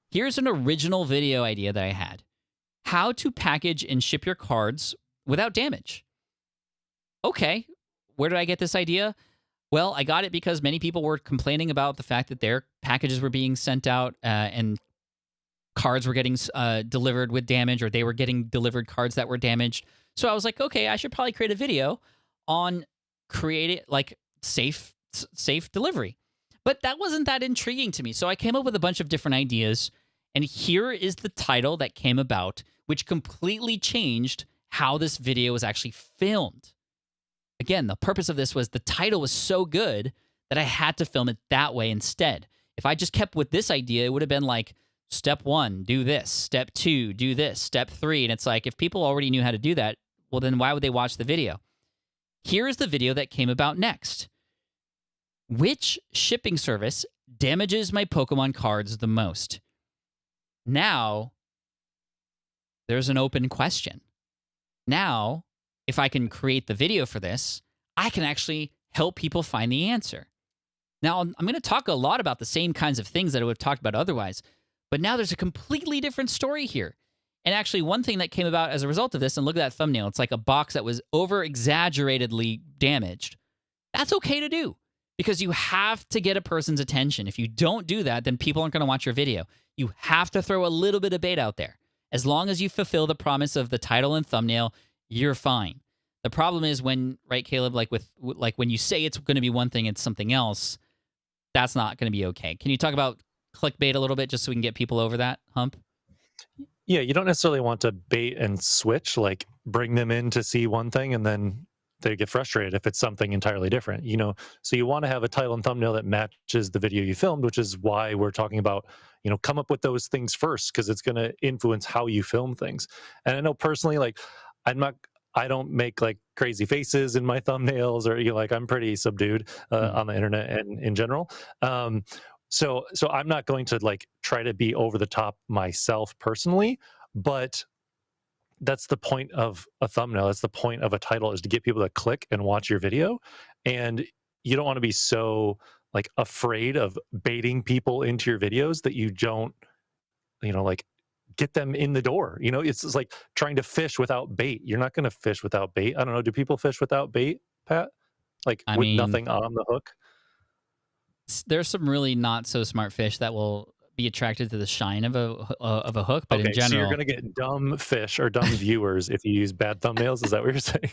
Here's an original video idea that I had. How to package and ship your cards without damage. Okay, where did I get this idea? Well, I got it because many people were complaining about the fact that their packages were being sent out and cards were getting delivered with damage, or they were getting delivered cards that were damaged. So I was like, okay, I should probably create a video on like safe delivery. But that wasn't that intriguing to me. So I came up with a bunch of different ideas, and here is the title that came about, which completely changed how this video was actually filmed. again, the purpose of this was the title was so good that I had to film it that way instead. If I just kept with this idea, it would have been like, step 1, do this. Step 2, do this. Step 3. And it's like, if people already knew how to do that, well, then why would they watch the video? Here is the video that came about next. Which shipping service damages my Pokemon cards the most? Now, there's an open question. Now, if I can create the video for this, I can actually help people find the answer. Now, I'm going to talk a lot about the same kinds of things that I would have talked about otherwise, but now there's a completely different story here. And actually, one thing that came about as a result of this, and look at that thumbnail, it's like a box that was over-exaggeratedly damaged. That's okay to do, because you have to get a person's attention. If you don't do that, then people aren't going to watch your video. You have to throw a little bit of bait out there. As long as you fulfill the promise of the title and thumbnail, you're fine. The problem is when, right, Caleb, like when you say it's going to be one thing, it's something else, that's not going to be okay. Can you talk about clickbait a little bit just so we can get people over that hump? Yeah, you don't necessarily want to bait and switch, like bring them in to see one thing and then they get frustrated if it's something entirely different, you know? So you want to have a title and thumbnail that matches the video you filmed, which is why we're talking about, you know, come up with those things first, because it's going to influence how you film things. And I know personally, like, I don't make like crazy faces in my thumbnails, or, you know, like I'm pretty subdued on the internet and in general. So I'm not going to like try to be over the top myself personally, but that's the point of a thumbnail. That's the point of a title, is to get people to click and watch your video. And you don't want to be so like afraid of baiting people into your videos that you don't, you know, like get them in the door. You know, it's just like trying to fish without bait. You're not going to fish without bait. I don't know. Do people fish without bait, Pat? Like with nothing on the hook? There's some really not so smart fish that will be attracted to the shine of a hook, but okay, in general, so you're going to get dumb fish or dumb viewers if you use bad thumbnails. Is that what you're saying?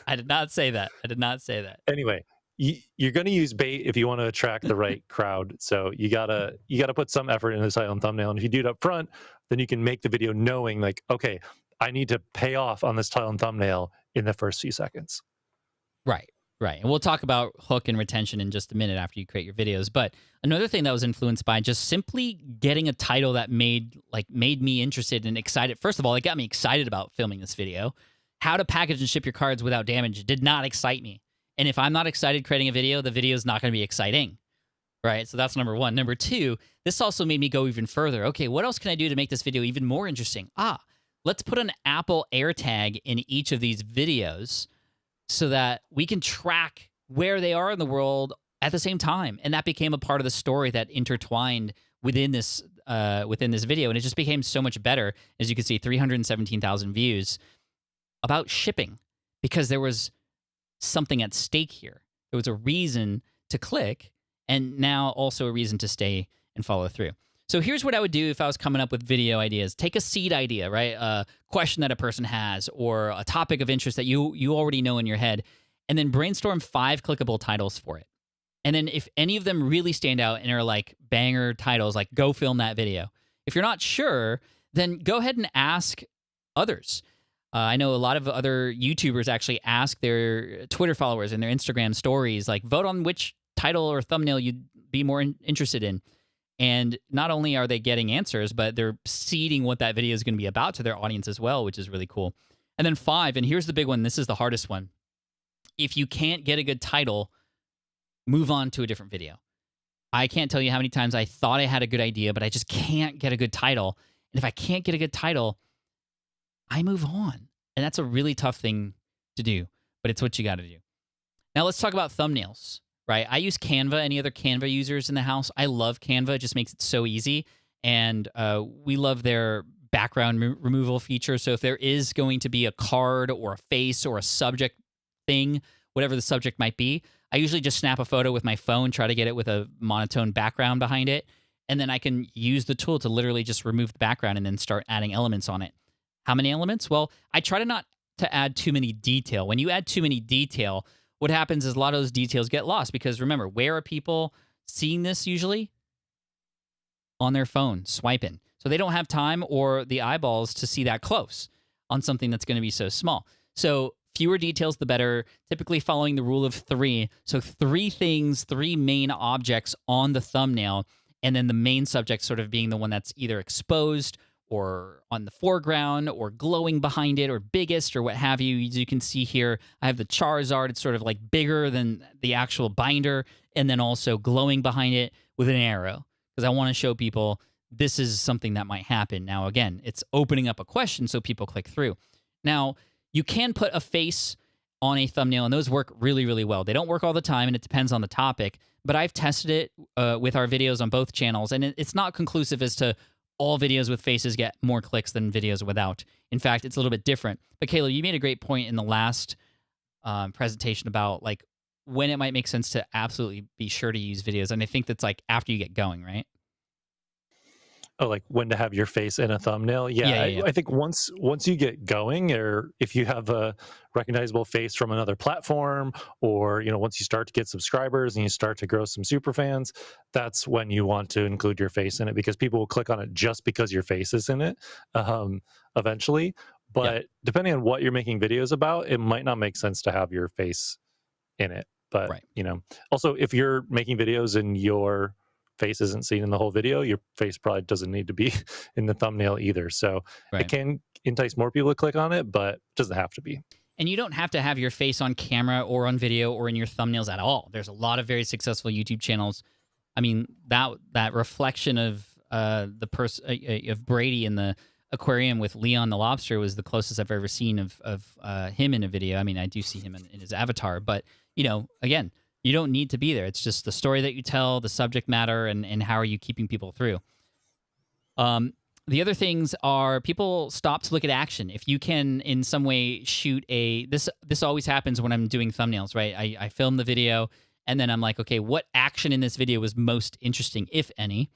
I did not say that. I did not say that. Anyway, you're going to use bait if you want to attract the right crowd. So you gotta put some effort into the title and thumbnail. And if you do it up front, then you can make the video knowing like, okay, I need to pay off on this title and thumbnail in the first few seconds. Right. Right. And we'll talk about hook and retention in just a minute after you create your videos. But another thing that was influenced by just simply getting a title that made me interested and excited. First of all, it got me excited about filming this video. How to package and ship your cards without damage did not excite me. And if I'm not excited creating a video, the video is not going to be exciting. Right? So that's number one. Number two, this also made me go even further. Okay, what else can I do to make this video even more interesting? Let's put an Apple AirTag in each of these videos so that we can track where they are in the world at the same time. And that became a part of the story that intertwined within this video. And it just became so much better. As you can see, 317,000 views about shipping, because there was something at stake here. There was a reason to click, and now also a reason to stay and follow through. So here's what I would do if I was coming up with video ideas. Take a seed idea, right? A question that a person has, or a topic of interest that you already know in your head, and then brainstorm 5 clickable titles for it. And then if any of them really stand out and are like banger titles, like go film that video. If you're not sure, then go ahead and ask others. I know a lot of other YouTubers actually ask their Twitter followers and their Instagram stories, like, vote on which title or thumbnail you'd be more interested in. And not only are they getting answers, but they're seeding what that video is going to be about to their audience as well, which is really cool. And then 5, and here's the big one. This is the hardest one. If you can't get a good title, move on to a different video. I can't tell you how many times I thought I had a good idea, but I just can't get a good title. And if I can't get a good title, I move on. And that's a really tough thing to do, but it's what you got to do. Now let's talk about thumbnails, right? I use Canva. Any other Canva users in the house? I love Canva. It just makes it so easy. And we love their background removal feature. So if there is going to be a card or a face or a subject thing, whatever the subject might be, I usually just snap a photo with my phone, try to get it with a monotone background behind it. And then I can use the tool to literally just remove the background and then start adding elements on it. How many elements? Well, I try to not to add too many detail. When you add too many detail, what happens is a lot of those details get lost, because remember, where are people seeing this usually? On their phone, swiping. So they don't have time or the eyeballs to see that close on something that's going to be so small. So fewer details, the better, typically following the rule of three. So 3 things, 3 main objects on the thumbnail, and then the main subject sort of being the one that's either exposed or on the foreground or glowing behind it or biggest or what have you. As you can see here, I have the Charizard. It's sort of like bigger than the actual binder, and then also glowing behind it with an arrow, because I want to show people this is something that might happen. Now, again, it's opening up a question so people click through. Now, you can put a face on a thumbnail, and those work really, really well. They don't work all the time, and it depends on the topic, but I've tested it with our videos on both channels, and it's not conclusive as to all videos with faces get more clicks than videos without. In fact, it's a little bit different. But Caleb, you made a great point in the last presentation about like when it might make sense to absolutely be sure to use videos, and I think that's like after you get going, right? Oh, like when to have your face in a thumbnail? Yeah. I think once you get going, or if you have a recognizable face from another platform, or once you start to get subscribers and you start to grow some super fans, that's when you want to include your face in it, because people will click on it just because your face is in it eventually. But depending on what you're making videos about, it might not make sense to have your face in it. But also if you're making videos and your face isn't seen in the whole video, your face probably doesn't need to be in the thumbnail either. So it can entice more people to click on it, but it doesn't have to be. And you don't have to have your face on camera or on video or in your thumbnails at all. There's a lot of very successful YouTube channels. I mean, that reflection of the person of Brady in the aquarium with Leon the lobster was the closest I've ever seen of him in a video. I mean, I do see him in his avatar, but again, you don't need to be there. It's just the story that you tell, the subject matter, and how are you keeping people through. The other things are people stop to look at action. If you can in some way shoot this always happens when I'm doing thumbnails, right? I film the video, and then I'm like, okay, what action in this video was most interesting, if any?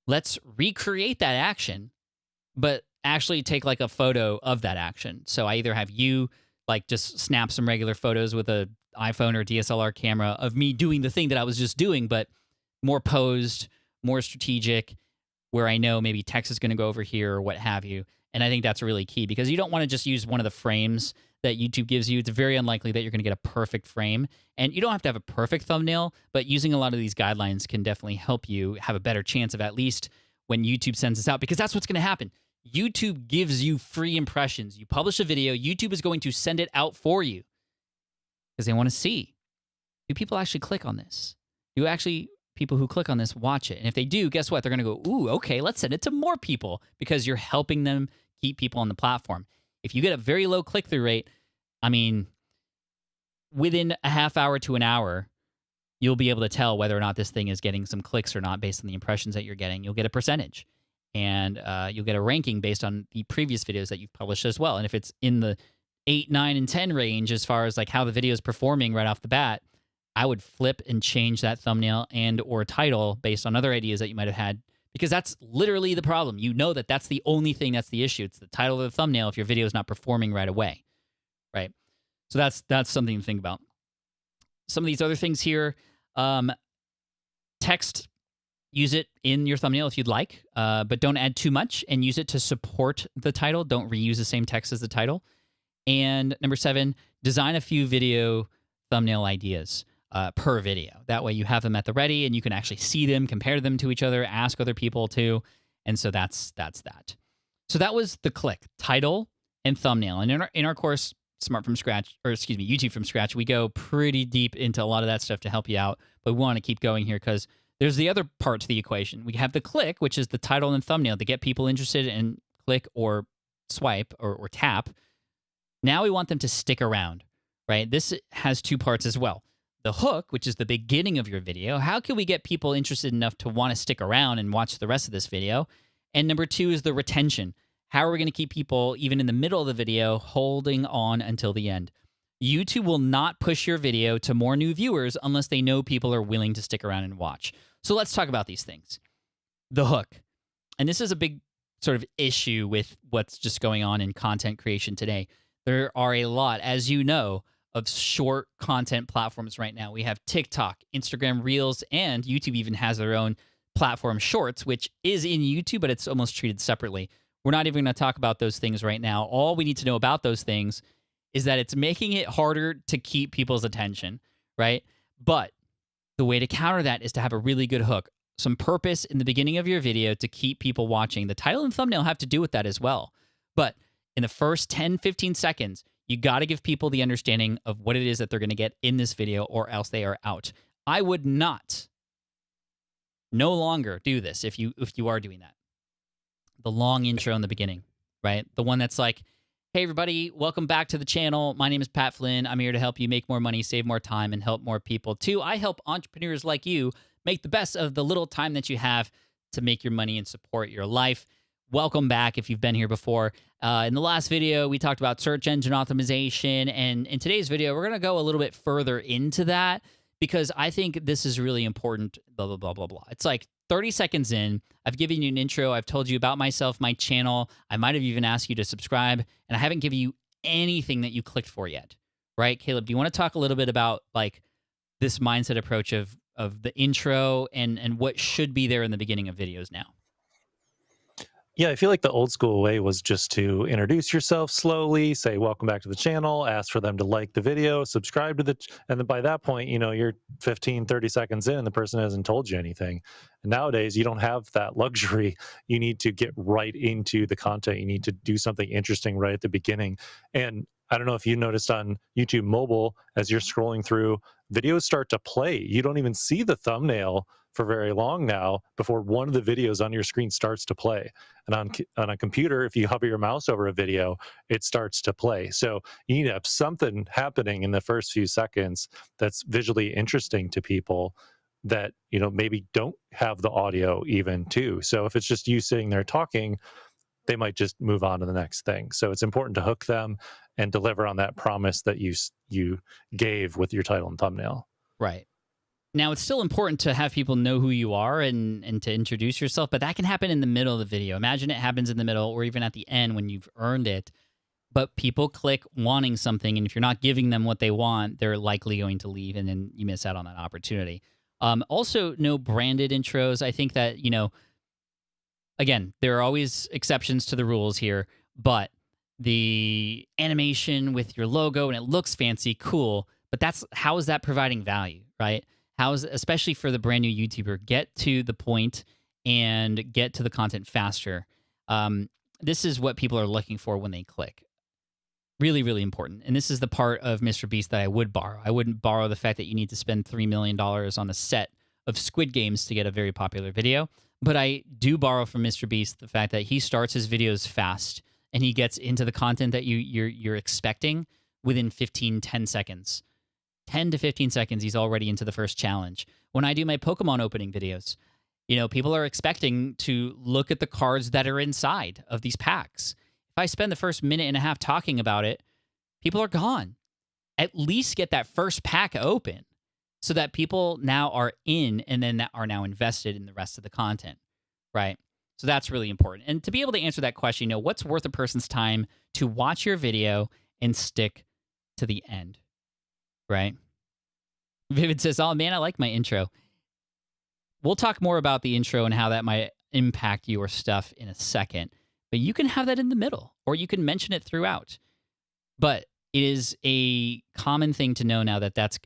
Let's recreate that action, but actually take like a photo of that action. So I either have you like just snap some regular photos with a iPhone or DSLR camera of me doing the thing that I was just doing, but more posed, more strategic, where I know maybe text is going to go over here or what have you. And I think that's really key, because you don't want to just use one of the frames that YouTube gives you. It's very unlikely that you're going to get a perfect frame. And you don't have to have a perfect thumbnail, but using a lot of these guidelines can definitely help you have a better chance of, at least when YouTube sends this out, because that's what's going to happen. YouTube gives you free impressions. You publish a video, YouTube is going to send it out for you, because they want to see, do people actually click on this? Do actually people who click on this watch it? And if they do, guess what? They're going to go, ooh, okay, let's send it to more people, because you're helping them keep people on the platform. If you get a very low click-through rate, I mean, within a half hour to an hour, you'll be able to tell whether or not this thing is getting some clicks or not based on the impressions that you're getting. You'll get a percentage, and you'll get a ranking based on the previous videos that you've published as well. And if it's in the 8, 9, and 10 range as far as like how the video is performing right off the bat, I would flip and change that thumbnail and or title based on other ideas that you might have had, because that's literally the problem. You know that's the only thing that's the issue. It's the title of the thumbnail if your video is not performing right away, right? So that's something to think about. Some of these other things here, text, use it in your thumbnail if you'd like, but don't add too much, and use it to support the title. Don't reuse the same text as the title. And number 7, design a few video thumbnail ideas per video. That way you have them at the ready, and you can actually see them, compare them to each other, ask other people too. And so that's that. So that was the click, title and thumbnail. And in our course, YouTube from Scratch, we go pretty deep into a lot of that stuff to help you out. But we want to keep going here, because there's the other part to the equation. We have the click, which is the title and thumbnail to get people interested and click or swipe or tap. Now we want them to stick around, right? This has 2 parts as well. The hook, which is the beginning of your video. How can we get people interested enough to want to stick around and watch the rest of this video? And number 2 is the retention. How are we going to keep people, even in the middle of the video, holding on until the end? YouTube will not push your video to more new viewers unless they know people are willing to stick around and watch. So let's talk about these things. The hook. And this is a big sort of issue with what's just going on in content creation today. There are a lot, as you know, of short content platforms right now. We have TikTok, Instagram Reels, and YouTube even has their own platform, Shorts, which is in YouTube, but it's almost treated separately. We're not even going to talk about those things right now. All we need to know about those things is that it's making it harder to keep people's attention, right? But the way to counter that is to have a really good hook, some purpose in the beginning of your video to keep people watching. The title and thumbnail have to do with that as well. But in the first 10, 15 seconds, you got to give people the understanding of what it is that they're going to get in this video, or else they are out. I would no longer do this if you are doing that. The long intro in the beginning, right? The one that's like, hey, everybody, welcome back to the channel. My name is Pat Flynn. I'm here to help you make more money, save more time, and help more people too. I help entrepreneurs like you make the best of the little time that you have to make your money and support your life. Welcome back if you've been here before. In the last video, we talked about search engine optimization. And in today's video, we're going to go a little bit further into that because I think this is really important, blah, blah, blah, blah, blah. It's like 30 seconds in, I've given you an intro. I've told you about myself, my channel. I might have even asked you to subscribe, and I haven't given you anything that you clicked for yet, right? Caleb, do you want to talk a little bit about like this mindset approach of the intro and what should be there in the beginning of videos now? Yeah, I feel like the old school way was just to introduce yourself slowly, say, welcome back to the channel, ask for them to like the video, subscribe to and then by that point, you know, you're 15, 30 seconds in, the person hasn't told you anything. And nowadays, you don't have that luxury. You need to get right into the content. You need to do something interesting right at the beginning. And I don't know if you noticed on YouTube mobile, as you're scrolling through, videos start to play. You don't even see the thumbnail for very long now before one of the videos on your screen starts to play. And on a computer, if you hover your mouse over a video, it starts to play. So you need to have something happening in the first few seconds that's visually interesting to people that, you know, maybe don't have the audio even too. So if it's just you sitting there talking, they might just move on to the next thing. So it's important to hook them and deliver on that promise that you gave with your title and thumbnail. Right. Now, it's still important to have people know who you are and to introduce yourself, but that can happen in the middle of the video. Imagine it happens in the middle or even at the end when you've earned it, but people click wanting something, and if you're not giving them what they want, they're likely going to leave, and then you miss out on that opportunity. Also, no branded intros. I think that, you know, again, there are always exceptions to the rules here, but the animation with your logo and it looks fancy, cool, but how is that providing value, right? Especially for the brand new YouTuber, get to the point and get to the content faster. This is what people are looking for when they click. Really, really important. And this is the part of Mr. Beast that I would borrow. I wouldn't borrow the fact that you need to spend $3 million on a set of Squid Games to get a very popular video. But I do borrow from Mr. Beast the fact that he starts his videos fast and he gets into the content that you're expecting within 10 seconds. 10 to 15 seconds, he's already into the first challenge. When I do my Pokemon opening videos, you know, people are expecting to look at the cards that are inside of these packs. If I spend the first minute and a half talking about it, people are gone. At least get that first pack open so that people now are in and then are now invested in the rest of the content, right? So that's really important. And to be able to answer that question, you know, what's worth a person's time to watch your video and stick to the end? Right? Vivid says, oh man, I like my intro. We'll talk more about the intro and how that might impact your stuff in a second. But you can have that in the middle, or you can mention it throughout. But it is a common thing to know now that that's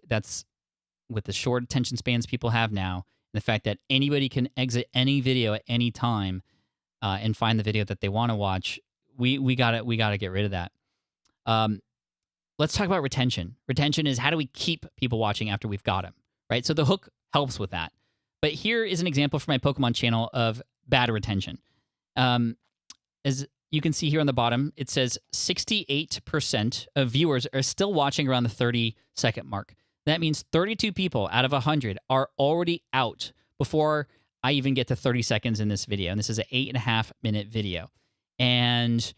with the short attention spans people have now, and the fact that anybody can exit any video at any time and find the video that they want to watch. We gotta get rid of that. Let's talk about retention. Retention is how do we keep people watching after we've got them, right? So the hook helps with that. But here is an example from my Pokemon channel of bad retention. As you can see here on the bottom, it says 68% of viewers are still watching around the 30-second mark. That means 32 people out of 100 are already out before I even get to 30 seconds in this video. And this is an 8.5-minute video. And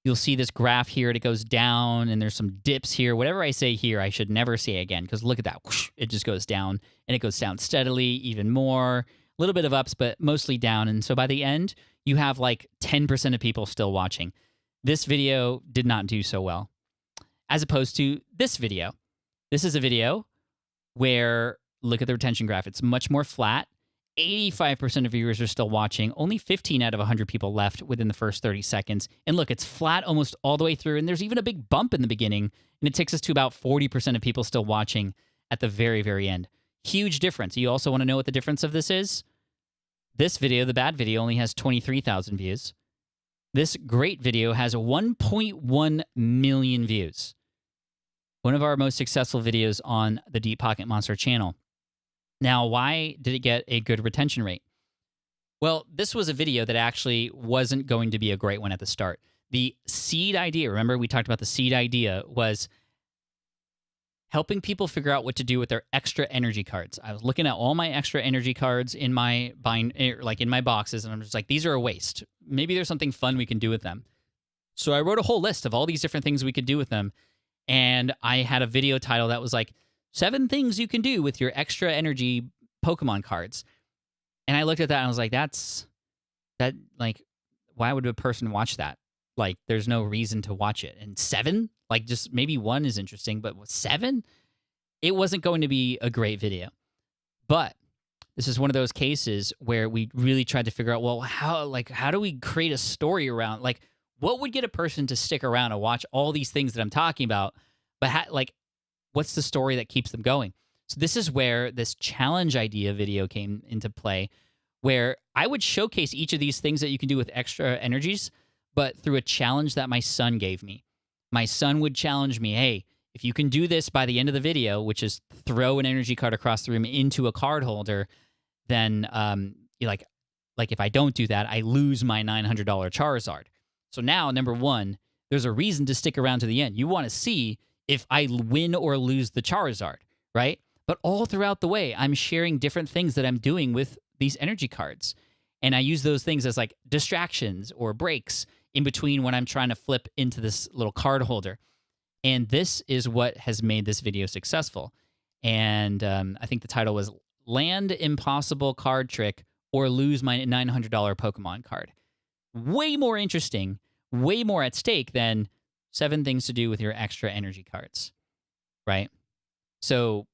you'll see this graph here, and it goes down, and there's some dips here. Whatever I say here, I should never say again, because look at that. Whoosh, it just goes down, and it goes down steadily, even more. A little bit of ups, but mostly down. And so by the end, you have like 10% of people still watching. This video did not do so well, as opposed to this video. This is a video where, look at the retention graph. It's much more flat, 85% of viewers are still watching. Only 15 out of 100 people left within the first 30 seconds. And look, it's flat almost all the way through. And there's even a big bump in the beginning. And it takes us to about 40% of people still watching at the very, very end. Huge difference. You also want to know what the difference of this is? This video, the bad video, only has 23,000 views. This great video has 1.1 million views. One of our most successful videos on the Deep Pocket Monster channel. Now, why did it get a good retention rate? Well, this was a video that actually wasn't going to be a great one at the start. The seed idea, remember we talked about the seed idea, was helping people figure out what to do with their extra energy cards. I was looking at all my extra energy cards in my in my boxes, and I'm just like, these are a waste. Maybe there's something fun we can do with them. So I wrote a whole list of all these different things we could do with them, and I had a video title that was like, 7 things you can do with your extra energy Pokemon cards. And I looked at that and I was like, why would a person watch that? Like, there's no reason to watch it. And 7? Like, just maybe 1 is interesting, but 7? It wasn't going to be a great video. But this is one of those cases where we really tried to figure out, well, how do we create a story around, like, what would get a person to stick around and watch all these things that I'm talking about, but what's the story that keeps them going? So this is where this challenge idea video came into play, where I would showcase each of these things that you can do with extra energies, but through a challenge that my son gave me. My son would challenge me, hey, if you can do this by the end of the video, which is throw an energy card across the room into a card holder, then if I don't do that, I lose my $900 Charizard. So now, number 1, there's a reason to stick around to the end. You want to see if I win or lose the Charizard, right? But all throughout the way, I'm sharing different things that I'm doing with these energy cards. And I use those things as like distractions or breaks in between when I'm trying to flip into this little card holder. And this is what has made this video successful. And I think the title was Land Impossible Card Trick or Lose My $900 Pokemon Card. Way more interesting, way more at stake than 7 things to do with your extra energy cards, right? So,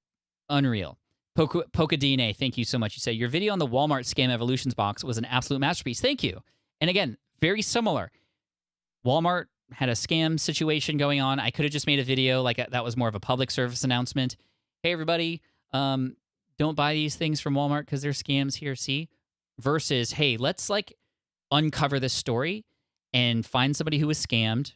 unreal. Poca DNA, thank you so much. You say, your video on the Walmart Scam Evolutions box was an absolute masterpiece. Thank you. And again, very similar. Walmart had a scam situation going on. I could have just made a video that was more of a public service announcement. Hey, everybody, don't buy these things from Walmart because they're scams here, see? Versus, hey, let's uncover this story and find somebody who was scammed,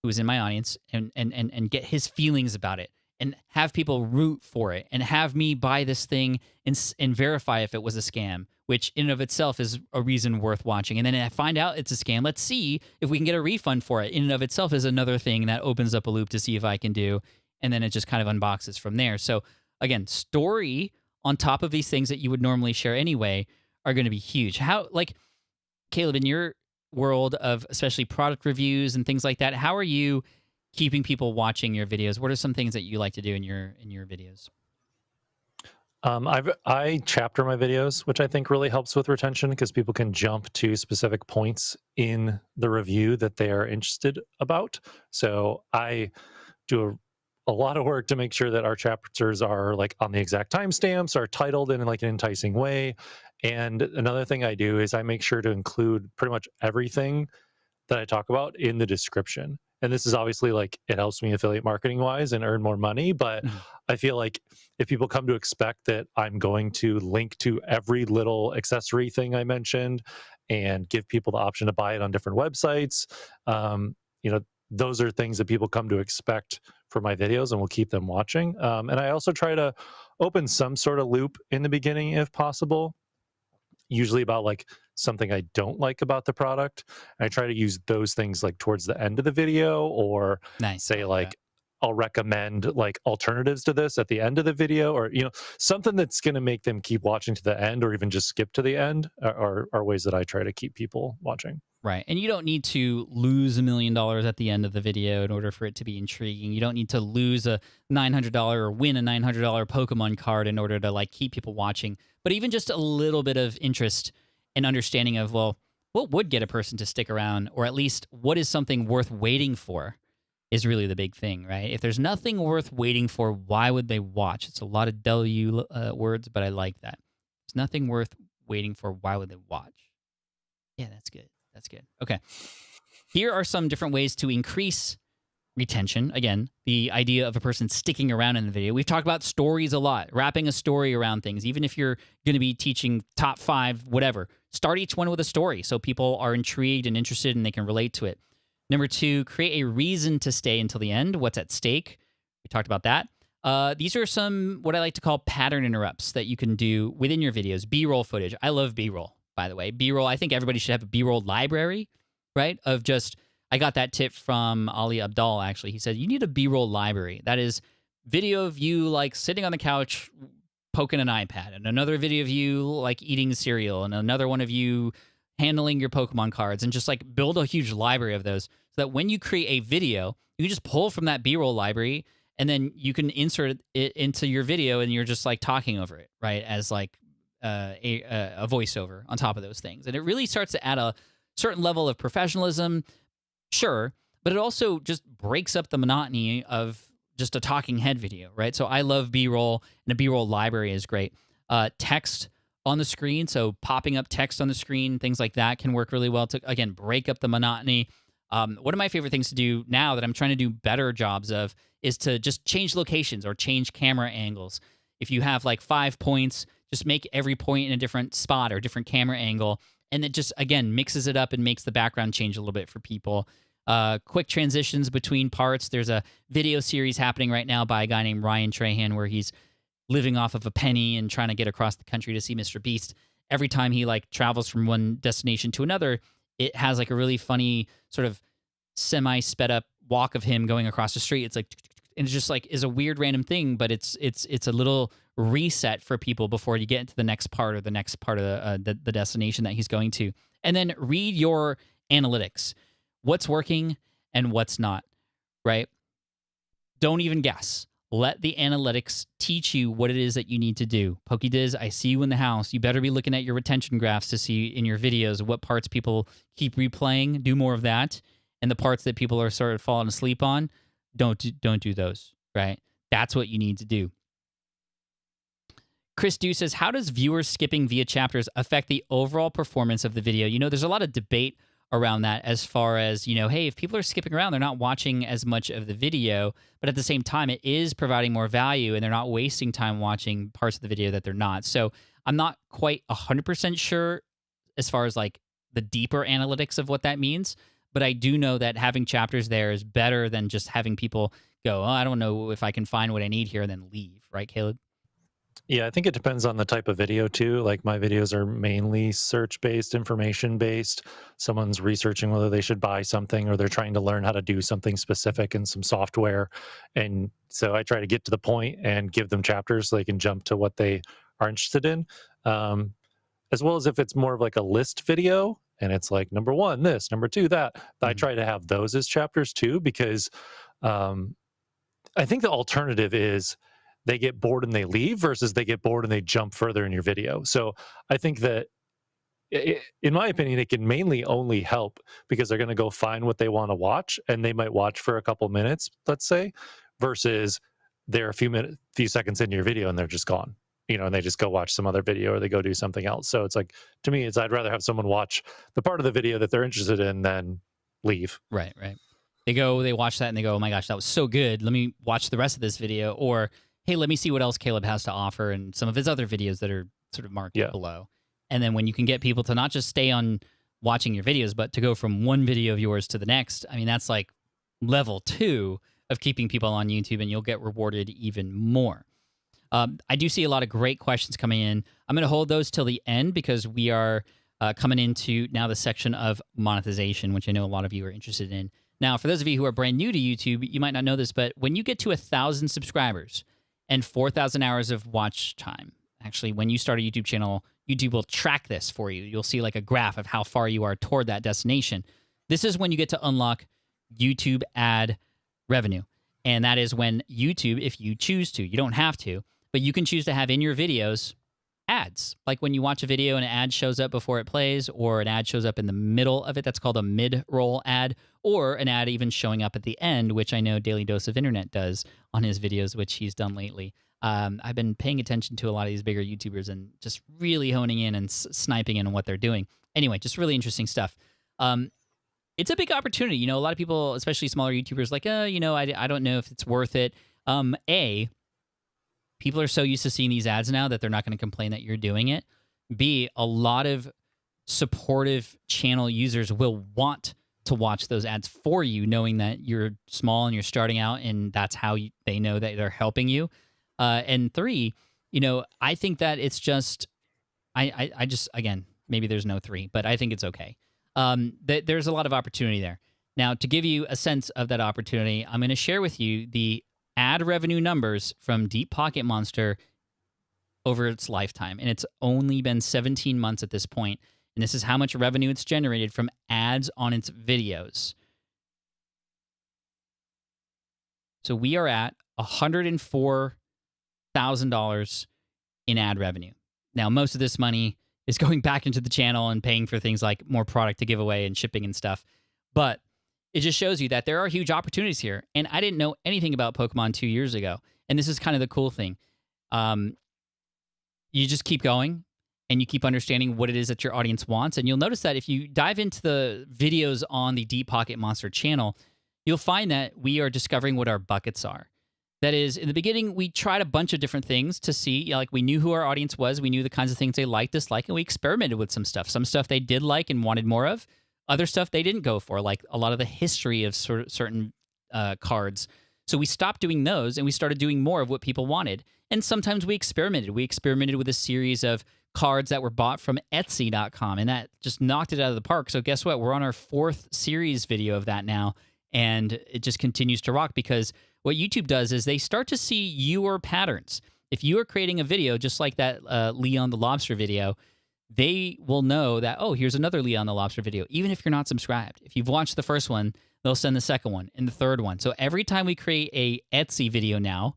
who was in my audience, and get his feelings about it, and have people root for it, and have me buy this thing and verify if it was a scam, which in and of itself is a reason worth watching. And then I find out it's a scam. Let's see if we can get a refund for it. In and of itself is another thing that opens up a loop to see if I can do, and then it just kind of unboxes from there. So again, story on top of these things that you would normally share anyway are going to be huge. How, Caleb, in your world of especially product reviews and things like that, how are you keeping people watching your videos? What are some things that you like to do in your videos? I chapter my videos, which I think really helps with retention because people can jump to specific points in the review that they are interested about. So I do a lot of work to make sure that our chapters are on the exact timestamps, are titled in an enticing way. And another thing I do is I make sure to include pretty much everything that I talk about in the description. And this is obviously it helps me affiliate marketing wise and earn more money. But I feel like if people come to expect that I'm going to link to every little accessory thing I mentioned and give people the option to buy it on different websites, those are things that people come to expect for my videos and will keep them watching. And I also try to open some sort of loop in the beginning if possible, usually about something I don't like about the product. And I try to use those things towards the end of the video, or say I'll recommend alternatives to this at the end of the video, or something that's going to make them keep watching to the end, or even just skip to the end are ways that I try to keep people watching. Right. And you don't need to lose $1 million at the end of the video in order for it to be intriguing. You don't need to lose a $900 or win a $900 Pokemon card in order to keep people watching. But even just a little bit of interest and understanding of, well, what would get a person to stick around, or at least what is something worth waiting for, is really the big thing, right? If there's nothing worth waiting for, why would they watch? It's a lot of W words, but I like that. There's nothing worth waiting for why would they watch? Yeah, that's good. That's good. Okay. Here are some different ways to increase retention. Again, the idea of a person sticking around in the video. We've talked about stories a lot, wrapping a story around things. Even if you're going to be teaching top 5, whatever, start each one with a story so people are intrigued and interested and they can relate to it. Number 2, create a reason to stay until the end. What's at stake? We talked about that. These are some, what I like to call pattern interrupts that you can do within your videos. B-roll footage. I love B-roll, by the way. B-roll, I think everybody should have a B-roll library, right? Of just, I got that tip from Ali Abdal, actually. He said, you need a B-roll library. That is video of you like sitting on the couch poking an iPad, and another video of you like eating cereal, and another one of you handling your Pokemon cards, and just like build a huge library of those so that when you create a video, you can just pull from that B-roll library and then you can insert it into your video and you're just like talking over it, right? As like a voiceover on top of those things. And it really starts to add a certain level of professionalism, sure, but it also just breaks up the monotony of just a talking head video, right? So I love B-roll, and a B-roll library is great. Text on the screen, so popping up text on the screen, things like that can work really well to, again, break up the monotony. One of my favorite things to do now that I'm trying to do better jobs of is to just change locations or change camera angles. If you have like 5 points, just make every point in a different spot or different camera angle, and it just, again, mixes it up and makes the background change a little bit for people. Quick transitions between parts. There's a video series happening right now by a guy named Ryan Trahan where he's living off of a penny and trying to get across the country to see Mr. Beast. Every time he like travels from one destination to another, it has like a really funny sort of semi-sped up walk of him going across the street. It's like, and it's just like is a weird random thing, but it's a little reset for people before you get into the next part or the next part of the destination that he's going to. And then read your analytics. What's working and what's not, right? Don't even guess. Let the analytics teach you what it is that you need to do. PokeDiz, I see you in the house. You better be looking at your retention graphs to see in your videos what parts people keep replaying. Do more of that. And the parts that people are sort of falling asleep on, don't do those, right? That's what you need to do. Chris Dew says, how does viewers skipping via chapters affect the overall performance of the video? You know, there's a lot of debate around that as far as, you know, hey, if people are skipping around, they're not watching as much of the video, but at the same time, it is providing more value and they're not wasting time watching parts of the video that they're not. So I'm not quite 100% sure as far as like the deeper analytics of what that means, but I do know that having chapters there is better than just having people go, oh, I don't know if I can find what I need here and then leave, right, Caleb? Yeah, I think it depends on the type of video too. Like my videos are mainly search-based, information-based. Someone's researching whether they should buy something or they're trying to learn how to do something specific in some software. And so I try to get to the point and give them chapters so they can jump to what they are interested in. As well as if it's more of like a list video and it's like number 1, this, number 2, that. I try to have those as chapters too, because I think the alternative is they get bored and they leave versus they get bored and they jump further in your video. So I think that, in my opinion, it can mainly only help because they're going to go find what they want to watch and they might watch for a couple minutes, let's say, versus they're a few seconds into your video and they're just gone, you know, and they just go watch some other video or they go do something else. So it's like, to me, I'd rather have someone watch the part of the video that they're interested in than leave. Right. They watch that and they go, oh my gosh, that was so good. Let me watch the rest of this video. Or, hey, let me see what else Caleb has to offer and some of his other videos that are sort of marked below. And then when you can get people to not just stay on watching your videos, but to go from one video of yours to the next, I mean, that's like level 2 of keeping people on YouTube, and you'll get rewarded even more. I do see a lot of great questions coming in. I'm going to hold those till the end because we are coming into now the section of monetization, which I know a lot of you are interested in. Now, for those of you who are brand new to YouTube, you might not know this, but when you get to 1,000 subscribers and 4,000 hours of watch time, actually, when you start a YouTube channel, YouTube will track this for you. You'll see like a graph of how far you are toward that destination. This is when you get to unlock YouTube ad revenue. And that is when YouTube, if you choose to, you don't have to, but you can choose to have in your videos ads. Like when you watch a video and an ad shows up before it plays, or an ad shows up in the middle of it, that's called a mid-roll ad, or an ad even showing up at the end, which I know Daily Dose of Internet does on his videos, which he's done lately. I've been paying attention to a lot of these bigger YouTubers and just really honing in and sniping in on what they're doing. Anyway, just really interesting stuff. It's a big opportunity. You know, a lot of people, especially smaller YouTubers, like, I don't know if it's worth it. People are so used to seeing these ads now that they're not going to complain that you're doing it. B, a lot of supportive channel users will want to watch those ads for you, knowing that you're small and you're starting out, and that's how they know that they're helping you. And 3, I think that it's just, I just, again, maybe there's no 3, but I think it's okay. There's a lot of opportunity there. Now, to give you a sense of that opportunity, I'm going to share with you the ad revenue numbers from Deep Pocket Monster over its lifetime. And it's only been 17 months at this point. And this is how much revenue it's generated from ads on its videos. So we are at $104,000 in ad revenue. Now, most of this money is going back into the channel and paying for things like more product to give away and shipping and stuff. But it just shows you that there are huge opportunities here. And I didn't know anything about Pokemon 2 years ago. And this is kind of the cool thing. You just keep going and you keep understanding what it is that your audience wants. And you'll notice that if you dive into the videos on the Deep Pocket Monster channel, you'll find that we are discovering what our buckets are. That is, in the beginning, we tried a bunch of different things to see. Like, we knew who our audience was. We knew the kinds of things they liked, disliked, and we experimented with some stuff. Some stuff they did like and wanted more of. Other stuff they didn't go for, like a lot of the history of certain cards. So we stopped doing those, and we started doing more of what people wanted. And sometimes we experimented. We experimented with a series of cards that were bought from Etsy.com, and that just knocked it out of the park. So guess what? We're on our 4th series video of that now, and it just continues to rock, because what YouTube does is they start to see your patterns. If you are creating a video just like that Leon the Lobster video, they will know that, oh, here's another Leon the Lobster video, even if you're not subscribed. If you've watched the first one, they'll send the second one and the third one. So every time we create a Etsy video now,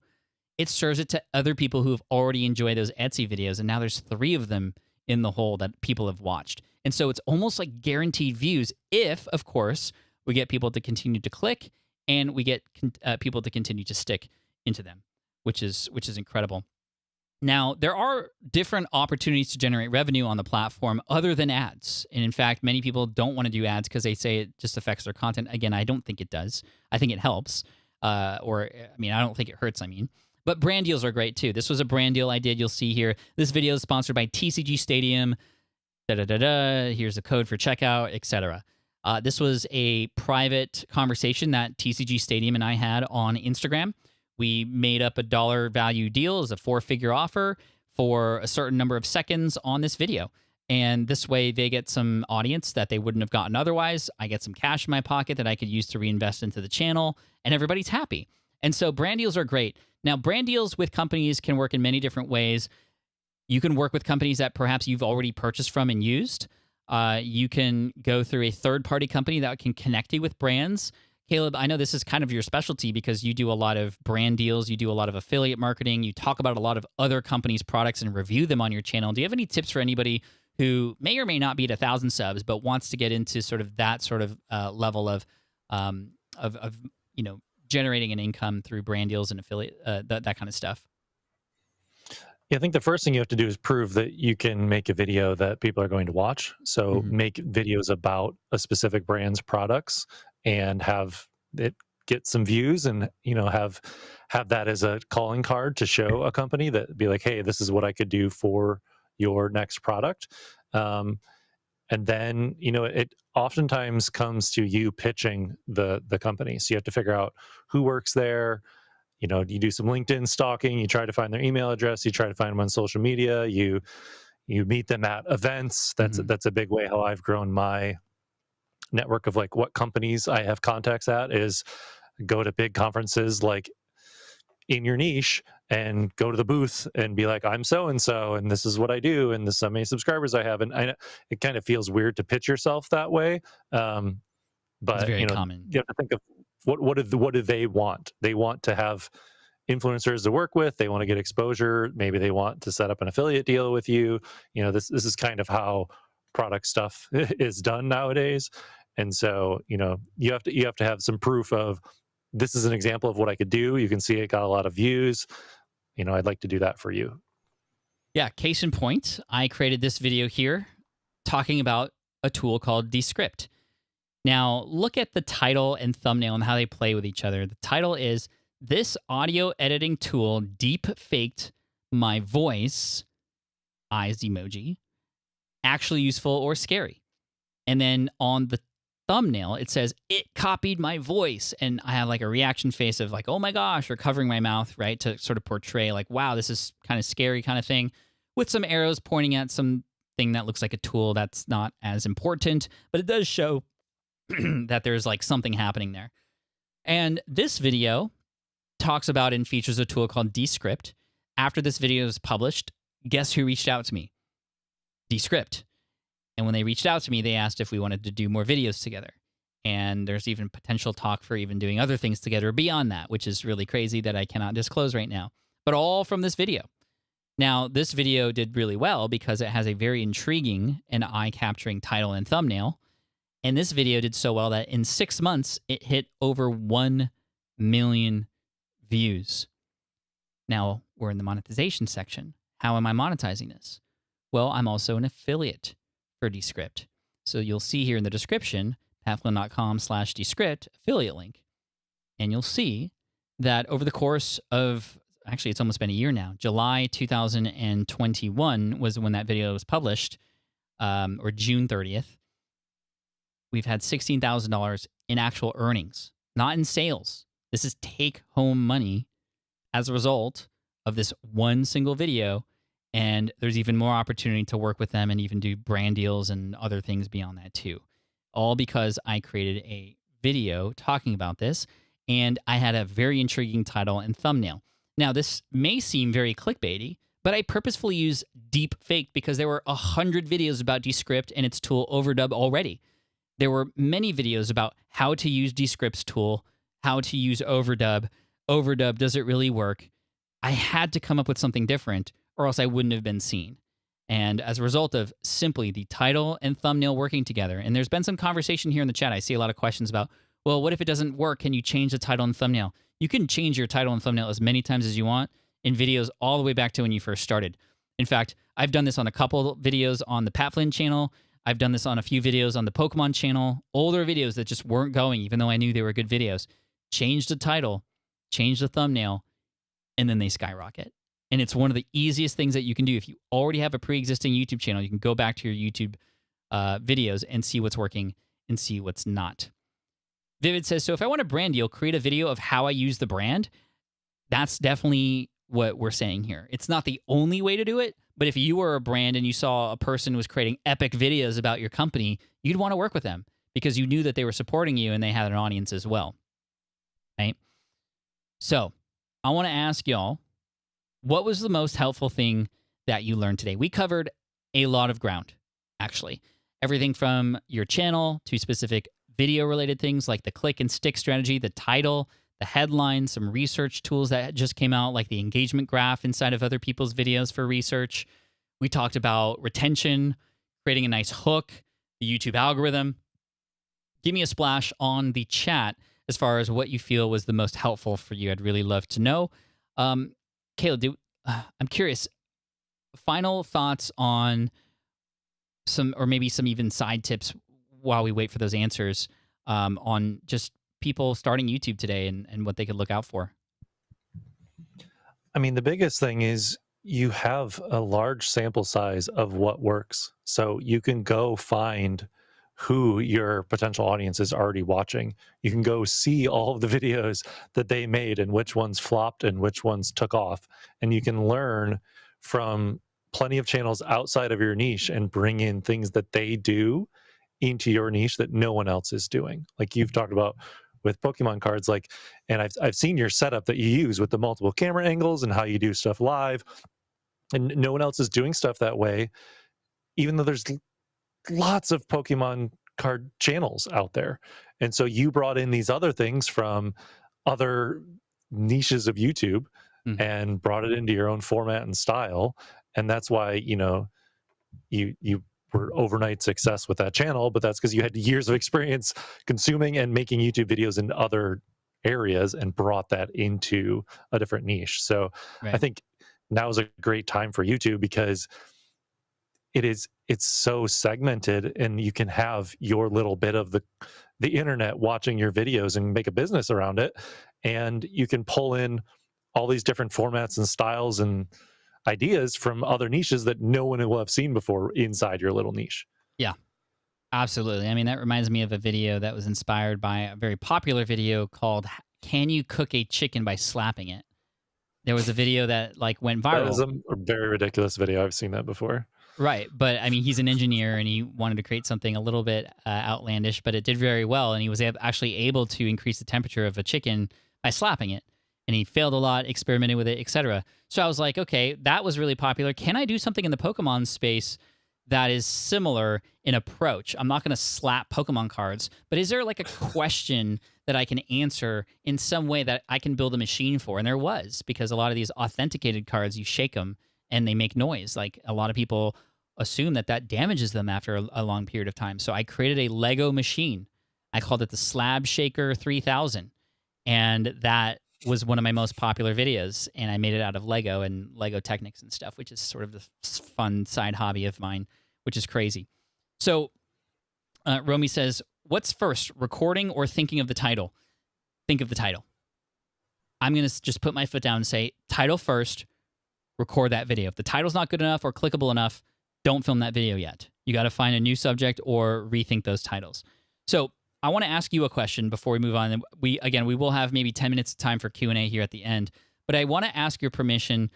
it serves it to other people who have already enjoyed those Etsy videos, and now there's 3 of them in the hole that people have watched. And so it's almost like guaranteed views if, of course, we get people to continue to click and we get people to continue to stick into them, which is incredible. Now, there are different opportunities to generate revenue on the platform other than ads. And in fact, many people don't want to do ads because they say it just affects their content. Again, I don't think it does. I think it helps. I don't think it hurts, But brand deals are great too. This was a brand deal I did. You'll see here. This video is sponsored by TCG Stadium. Here's the code for checkout, etc. This was a private conversation that TCG Stadium and I had on Instagram. We made up a dollar value deal as a 4-figure offer for a certain number of seconds on this video. And this way they get some audience that they wouldn't have gotten otherwise. I get some cash in my pocket that I could use to reinvest into the channel, and everybody's happy. And so brand deals are great. Now, brand deals with companies can work in many different ways. You can work with companies that perhaps you've already purchased from and used. You can go through a third-party company that can connect you with brands. Caleb, I know this is kind of your specialty because you do a lot of brand deals, you do a lot of affiliate marketing, you talk about a lot of other companies' products and review them on your channel. Do you have any tips for anybody who may or may not be at 1,000 subs but wants to get into sort of that sort of level of generating an income through brand deals and affiliate, that kind of stuff? Yeah, I think the first thing you have to do is prove that you can make a video that people are going to watch. So make videos about a specific brand's products and have it get some views, and have that as a calling card to show a company that be like, hey, this is what I could do for your next product. And then it oftentimes comes to you pitching the company. So you have to figure out who works there. You do some LinkedIn stalking, you try to find their email address, you try to find them on social media, you meet them at events. That's a big way how I've grown my network of like what companies I have contacts at is go to big conferences like in your niche and go to the booth and be like, I'm so-and-so, and this is what I do, and this is how many subscribers I have. And it kind of feels weird to pitch yourself that way. But it's very common. You have to think of what do they want? They want to have influencers to work with. They want to get exposure. Maybe they want to set up an affiliate deal with you. This is kind of how product stuff is done nowadays. And so, you have to have some proof of this is an example of what I could do. You can see it got a lot of views. I'd like to do that for you. Yeah, case in point, I created this video here talking about a tool called Descript. Now, look at the title and thumbnail and how they play with each other. The title is, "This audio editing tool deep faked my voice," eyes emoji, "actually useful or scary?" And then on the thumbnail, it says, "It copied my voice." And I have like a reaction face of like, "Oh my gosh," or covering my mouth, right? To sort of portray like, wow, this is kind of scary kind of thing, with some arrows pointing at something that looks like a tool that's not as important, but it does show that there's like something happening there. And this video talks about and features a tool called Descript. After this video was published, guess who reached out to me? Descript. And when they reached out to me, they asked if we wanted to do more videos together. And there's even potential talk for even doing other things together beyond that, which is really crazy that I cannot disclose right now. But all from this video. Now, this video did really well because it has a very intriguing and eye-capturing title and thumbnail. And this video did so well that in 6 months, it hit over 1 million views. Now, we're in the monetization section. How am I monetizing this? Well, I'm also an affiliate for Descript. So you'll see here in the description, patflynn.com/Descript affiliate link. And you'll see that over the course of, actually, it's almost been a year now, July 2021 was when that video was published, or June 30th. We've had $16,000 in actual earnings, not in sales. This is take-home money as a result of this one single video. And there's even more opportunity to work with them and even do brand deals and other things beyond that too. All because I created a video talking about this, and I had a very intriguing title and thumbnail. Now, this may seem very clickbaity, but I purposefully use deep fake because there were 100 videos about Descript and its tool Overdub already. There were many videos about how to use Descript's tool, how to use Overdub. Overdub, does it really work? I had to come up with something different, or else I wouldn't have been seen. And as a result of simply the title and thumbnail working together, and there's been some conversation here in the chat. I see a lot of questions about, well, what if it doesn't work? Can you change the title and thumbnail? You can change your title and thumbnail as many times as you want in videos all the way back to when you first started. In fact, I've done this on a couple videos on the Pat Flynn channel. I've done this on a few videos on the Pokemon channel, older videos that just weren't going, even though I knew they were good videos. Change the title, change the thumbnail, and then they skyrocket. And it's one of the easiest things that you can do. If you already have a pre-existing YouTube channel, you can go back to your YouTube videos and see what's working and see what's not. Vivid says, so if I want a brand deal, create a video of how I use the brand. That's definitely what we're saying here. It's not the only way to do it, but if you were a brand and you saw a person was creating epic videos about your company, you'd want to work with them because you knew that they were supporting you and they had an audience as well, right? So I want to ask y'all, what was the most helpful thing that you learned today? We covered a lot of ground, actually. Everything from your channel to specific video-related things like the click and stick strategy, the title, the headline, some research tools that just came out, like the engagement graph inside of other people's videos for research. We talked about retention, creating a nice hook, the YouTube algorithm. Give me a splash on the chat as far as what you feel was the most helpful for you. I'd really love to know. Caleb, I'm curious, final thoughts on some, or maybe some even side tips while we wait for those answers, on just people starting YouTube today and what they could look out for. I mean, the biggest thing is you have a large sample size of what works. So you can go find who your potential audience is already watching. You can go see all of the videos that they made and which ones flopped and which ones took off. And you can learn from plenty of channels outside of your niche and bring in things that they do into your niche that no one else is doing. Like you've talked about with Pokemon cards, like, and I've seen your setup that you use with the multiple camera angles and how you do stuff live, and no one else is doing stuff that way, even though there's lots of Pokemon card channels out there. And so you brought in these other things from other niches of YouTube and brought it into your own format and style. And that's why, you were overnight success with that channel, but that's because you had years of experience consuming and making YouTube videos in other areas and brought that into a different niche. So I Right. think now is a great time for YouTube because it's so segmented, and you can have your little bit of the internet watching your videos and make a business around it, and you can pull in all these different formats and styles and ideas from other niches that no one will have seen before inside your little niche. Yeah. Absolutely. I mean, that reminds me of a video that was inspired by a very popular video called "Can You Cook a Chicken by Slapping It?" There was a video that like went That is viral. a very ridiculous video. I've seen that before. Right, but I mean, he's an engineer and he wanted to create something a little bit outlandish, but it did very well, and he was actually able to increase the temperature of a chicken by slapping it. And he failed a lot, experimented with it, etc. So I was like, okay, that was really popular. Can I do something in the Pokemon space that is similar in approach? I'm not going to slap Pokemon cards, but is there like a question that I can answer in some way that I can build a machine for? And there was, because a lot of these authenticated cards, you shake them and they make noise. Like a lot of people assume that that damages them after a long period of time. So I created a Lego machine. I called it the Slab Shaker 3000. And that was one of my most popular videos. And I made it out of Lego and Lego Technics and stuff, which is sort of the fun side hobby of mine, which is crazy. So Romy says, what's first, recording or thinking of the title? Think of the title. I'm going to just put my foot down and say, title first, record that video. If the title's not good enough or clickable enough, don't film that video yet. You got to find a new subject or rethink those titles. So I want to ask you a question before we move on. We will have maybe 10 minutes of time for Q&A here at the end, but I want to ask your permission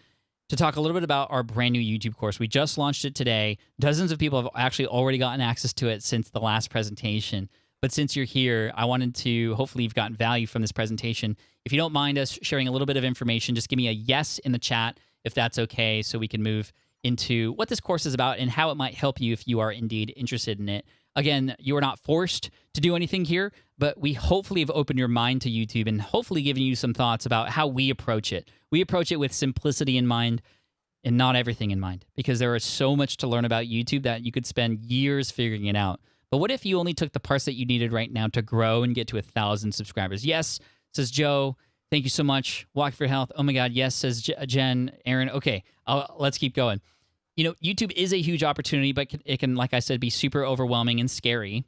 to talk a little bit about our brand new YouTube course. We just launched it today. Dozens of people have actually already gotten access to it since the last presentation. But since you're here, I wanted to, hopefully you've gotten value from this presentation. If you don't mind us sharing a little bit of information, just give me a yes in the chat if that's okay, so we can move into what this course is about and how it might help you if you are indeed interested in it. Again, you are not forced to do anything here, but we hopefully have opened your mind to YouTube and hopefully given you some thoughts about how we approach it. We approach it with simplicity in mind and not everything in mind, because there is so much to learn about YouTube that you could spend years figuring it out. But what if you only took the parts that you needed right now to grow and get to 1,000 subscribers? Yes, says Joe. Thank you so much. Walk for your health. Oh my God, yes, says Jen. Aaron. Okay, let's keep going. You know, YouTube is a huge opportunity, but it can, like I said, be super overwhelming and scary,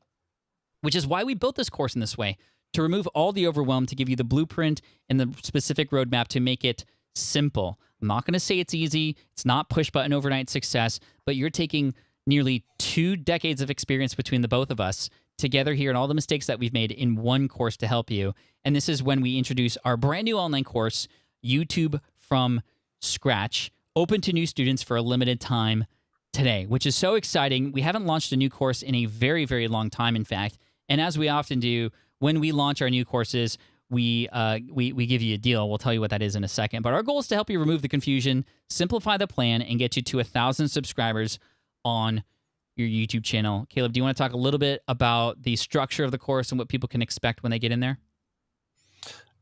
which is why we built this course in this way, to remove all the overwhelm, to give you the blueprint and the specific roadmap to make it simple. I'm not going to say it's easy. It's not push button overnight success, but you're taking nearly 2 decades of experience between the both of us together here and all the mistakes that we've made in one course to help you. And this is when we introduce our brand new online course, YouTube from Scratch, open to new students for a limited time today, which is so exciting. We haven't launched a new course in a very, very long time, in fact. And as we often do, when we launch our new courses, we give you a deal. We'll tell you what that is in a second. But our goal is to help you remove the confusion, simplify the plan, and get you to 1,000 subscribers on your YouTube channel. Caleb, do you want to talk a little bit about the structure of the course and what people can expect when they get in there?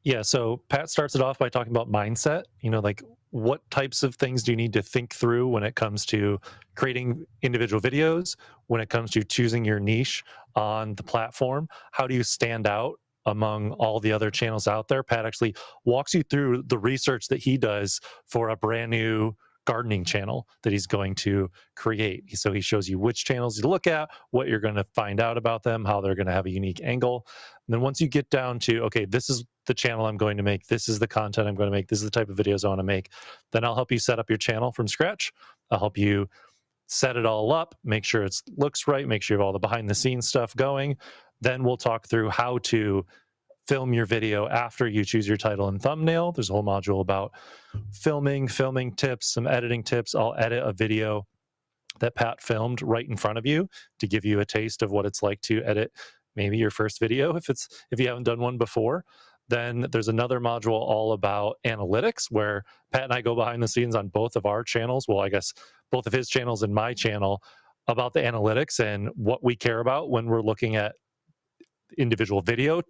Yeah, so Pat starts it off by talking about mindset. You know, like what types of things do you need to think through when it comes to creating individual videos, when it comes to choosing your niche on the platform? How do you stand out among all the other channels out there? Pat actually walks you through the research that he does for a brand new gardening channel that he's going to create. So he shows you which channels to look at, what you're going to find out about them, how they're going to have a unique angle. And then once you get down to, okay, this is the channel I'm going to make, this is the content I'm going to make, this is the type of videos I want to make, then I'll help you set up your channel from scratch. I'll help you set it all up, make sure it looks right, make sure you have all the behind the scenes stuff going. Then we'll talk through how to film your video after you choose your title and thumbnail. There's a whole module about filming tips, some editing tips. I'll edit a video that Pat filmed right in front of you to give you a taste of what it's like to edit maybe your first video if you haven't done one before. Then there's another module all about analytics where Pat and I go behind the scenes on both of our channels. Well, I guess both of his channels and my channel, about the analytics and what we care about when we're looking at individual video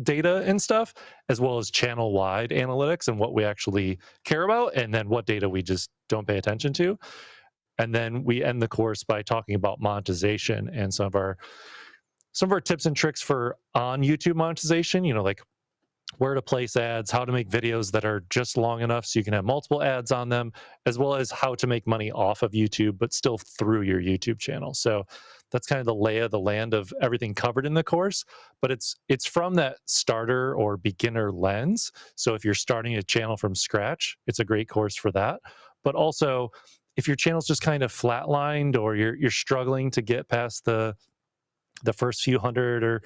data and stuff, as well as channel-wide analytics and what we actually care about, and then what data we just don't pay attention to. And then we end the course by talking about monetization and some of our tips and tricks for on YouTube monetization. You know, like where to place ads, how to make videos that are just long enough so you can have multiple ads on them, as well as how to make money off of YouTube, but still through your YouTube channel. So that's kind of the lay of the land of everything covered in the course, but it's from that starter or beginner lens. So if you're starting a channel from scratch, it's a great course for that. But also, if your channel's just kind of flatlined, or you're struggling to get past the first few hundred, or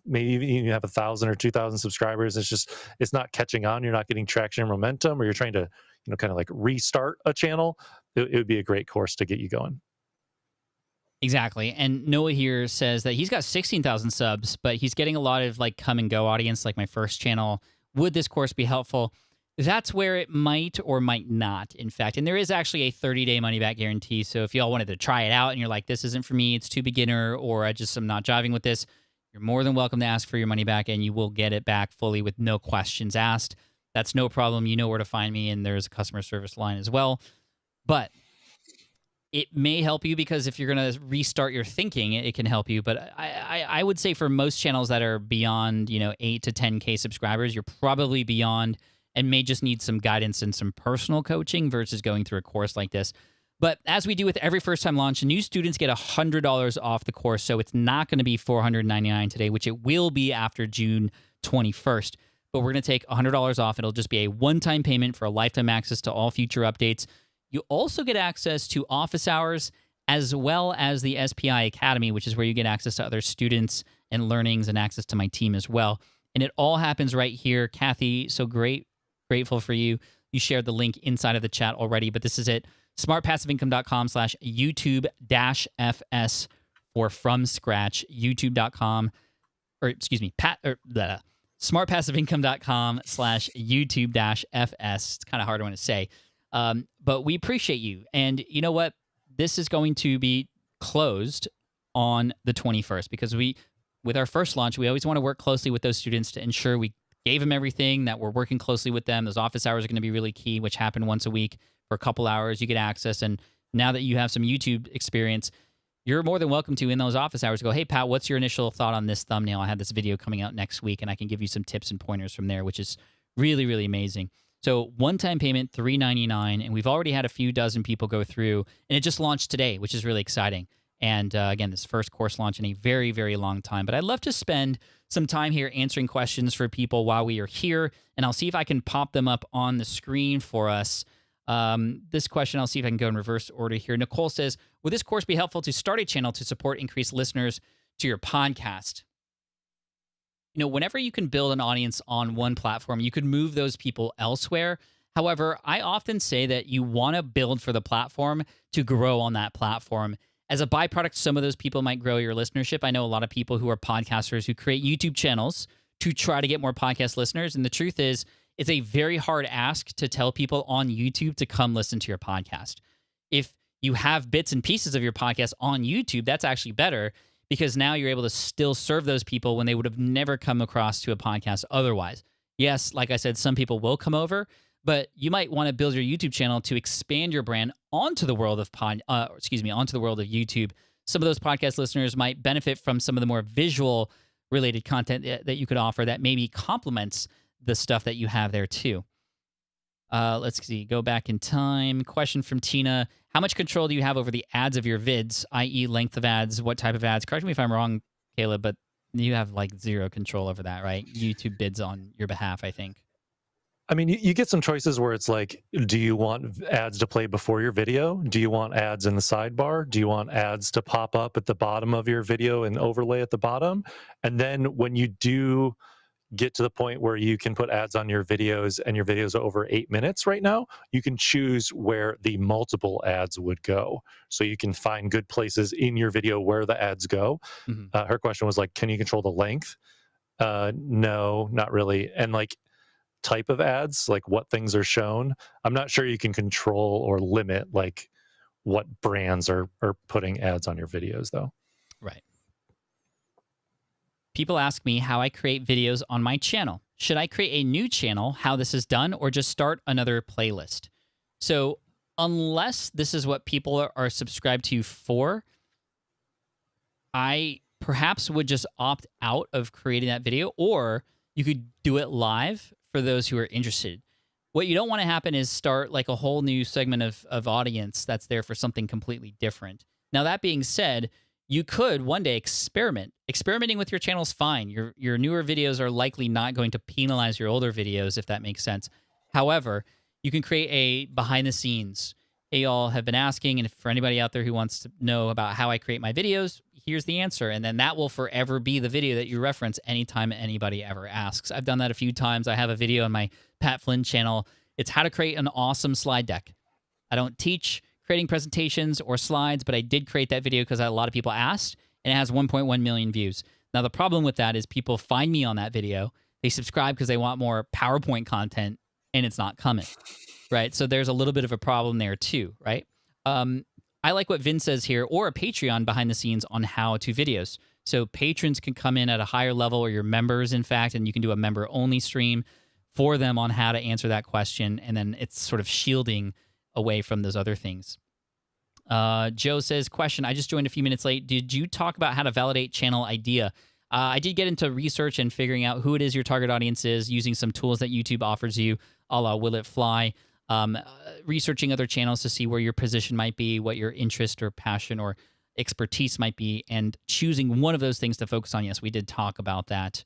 maybe even you have 1,000 or 2,000 subscribers, it's not catching on, you're not getting traction or momentum, or you're trying to kind of like restart a channel, it would be a great course to get you going. Exactly. And Noah here says that he's got 16,000 subs, but he's getting a lot of like come and go audience, like my first channel. Would this course be helpful? That's where it might or might not, in fact. And there is actually a 30-day money-back guarantee. So if y'all wanted to try it out and you're like, this isn't for me, it's too beginner, or I just am not jiving with this, you're more than welcome to ask for your money back, and you will get it back fully with no questions asked. That's no problem. You know where to find me, and there's a customer service line as well. But it may help you, because if you're going to restart your thinking, it can help you. But I would say for most channels that are beyond 8 to 10K subscribers, you're probably beyond and may just need some guidance and some personal coaching versus going through a course like this. But as we do with every first-time launch, new students get $100 off the course. So it's not going to be $499 today, which it will be after June 21st. But we're going to take $100 off. It'll just be a one-time payment for a lifetime access to all future updates. You also get access to office hours, as well as the SPI Academy, which is where you get access to other students and learnings and access to my team as well. And it all happens right here. Kathy, so grateful for you. You shared the link inside of the chat already, but this is it. smartpassiveincome.com/YouTube-FS for from scratch. YouTube.com, or excuse me, smartpassiveincome.com/YouTube-FS. It's kind of hard one to say. But we appreciate you. And you know what? This is going to be closed on the 21st, because with our first launch, we always want to work closely with those students to ensure we gave them everything, that we're working closely with them. Those office hours are going to be really key, which happen once a week for a couple hours. You get access. And now that you have some YouTube experience, you're more than welcome to, in those office hours, go, hey, Pat, what's your initial thought on this thumbnail? I have this video coming out next week, and I can give you some tips and pointers from there, which is really, really amazing. So one-time payment, $399, and we've already had a few dozen people go through, and it just launched today, which is really exciting. And again, this first course launch in a very, very long time. But I'd love to spend some time here answering questions for people while we are here, and I'll see if I can pop them up on the screen for us. This question, I'll see if I can go in reverse order here. Nicole says, would this course be helpful to start a channel to support increased listeners to your podcast? Whenever you can build an audience on one platform, you could move those people elsewhere. However, I often say that you want to build for the platform to grow on that platform. As a byproduct, some of those people might grow your listenership. I know a lot of people who are podcasters who create YouTube channels to try to get more podcast listeners. And the truth is, it's a very hard ask to tell people on YouTube to come listen to your podcast. If you have bits and pieces of your podcast on YouTube, that's actually better, because now you're able to still serve those people when they would have never come across to a podcast otherwise. Yes, like I said, some people will come over, but you might want to build your YouTube channel to expand your brand onto the world of onto the world of YouTube. Some of those podcast listeners might benefit from some of the more visual related content that you could offer that maybe complements the stuff that you have there too. Let's see, go back in time. Question from Tina. How much control do you have over the ads of your vids, i.e. length of ads, what type of ads? Correct me if I'm wrong, Caleb, but you have like zero control over that, right? YouTube bids on your behalf, I think. I mean, you get some choices where it's like, do you want ads to play before your video? Do you want ads in the sidebar? Do you want ads to pop up at the bottom of your video and overlay at the bottom? And then when you do get to the point where you can put ads on your videos, and your videos are over 8 minutes right now, you can choose where the multiple ads would go. So you can find good places in your video where the ads go. Mm-hmm. Her question was like, can you control the length? No, not really. And like type of ads, like what things are shown, I'm not sure you can control or limit like what brands are putting ads on your videos though. Right. People ask me how I create videos on my channel. Should I create a new channel, how this is done, or just start another playlist? So unless this is what people are subscribed to for, I perhaps would just opt out of creating that video, or you could do it live for those who are interested. What you don't want to happen is start like a whole new segment of audience that's there for something completely different. Now, that being said, you could one day experiment. Experimenting with your channel is fine. Your newer videos are likely not going to penalize your older videos, if that makes sense. However, you can create a behind the scenes. Hey, y'all have been asking, and if for anybody out there who wants to know about how I create my videos, here's the answer. And then that will forever be the video that you reference anytime anybody ever asks. I've done that a few times. I have a video on my Pat Flynn channel. It's how to create an awesome slide deck. I don't teach creating presentations or slides, but I did create that video because a lot of people asked, and it has 1.1 million views. Now, the problem with that is people find me on that video. They subscribe because they want more PowerPoint content, and it's not coming, right? So there's a little bit of a problem there too, right? I like what Vin says here, or a Patreon behind the scenes on how-to videos. So patrons can come in at a higher level, or your members, in fact, and you can do a member-only stream for them on how to answer that question, and then it's sort of shielding away from those other things. Joe says, question, I just joined a few minutes late. Did you talk about how to validate channel idea? I did get into research and figuring out who it is your target audience is, using some tools that YouTube offers you, a la Will It Fly, researching other channels to see where your position might be, what your interest or passion or expertise might be, and choosing one of those things to focus on. Yes, we did talk about that.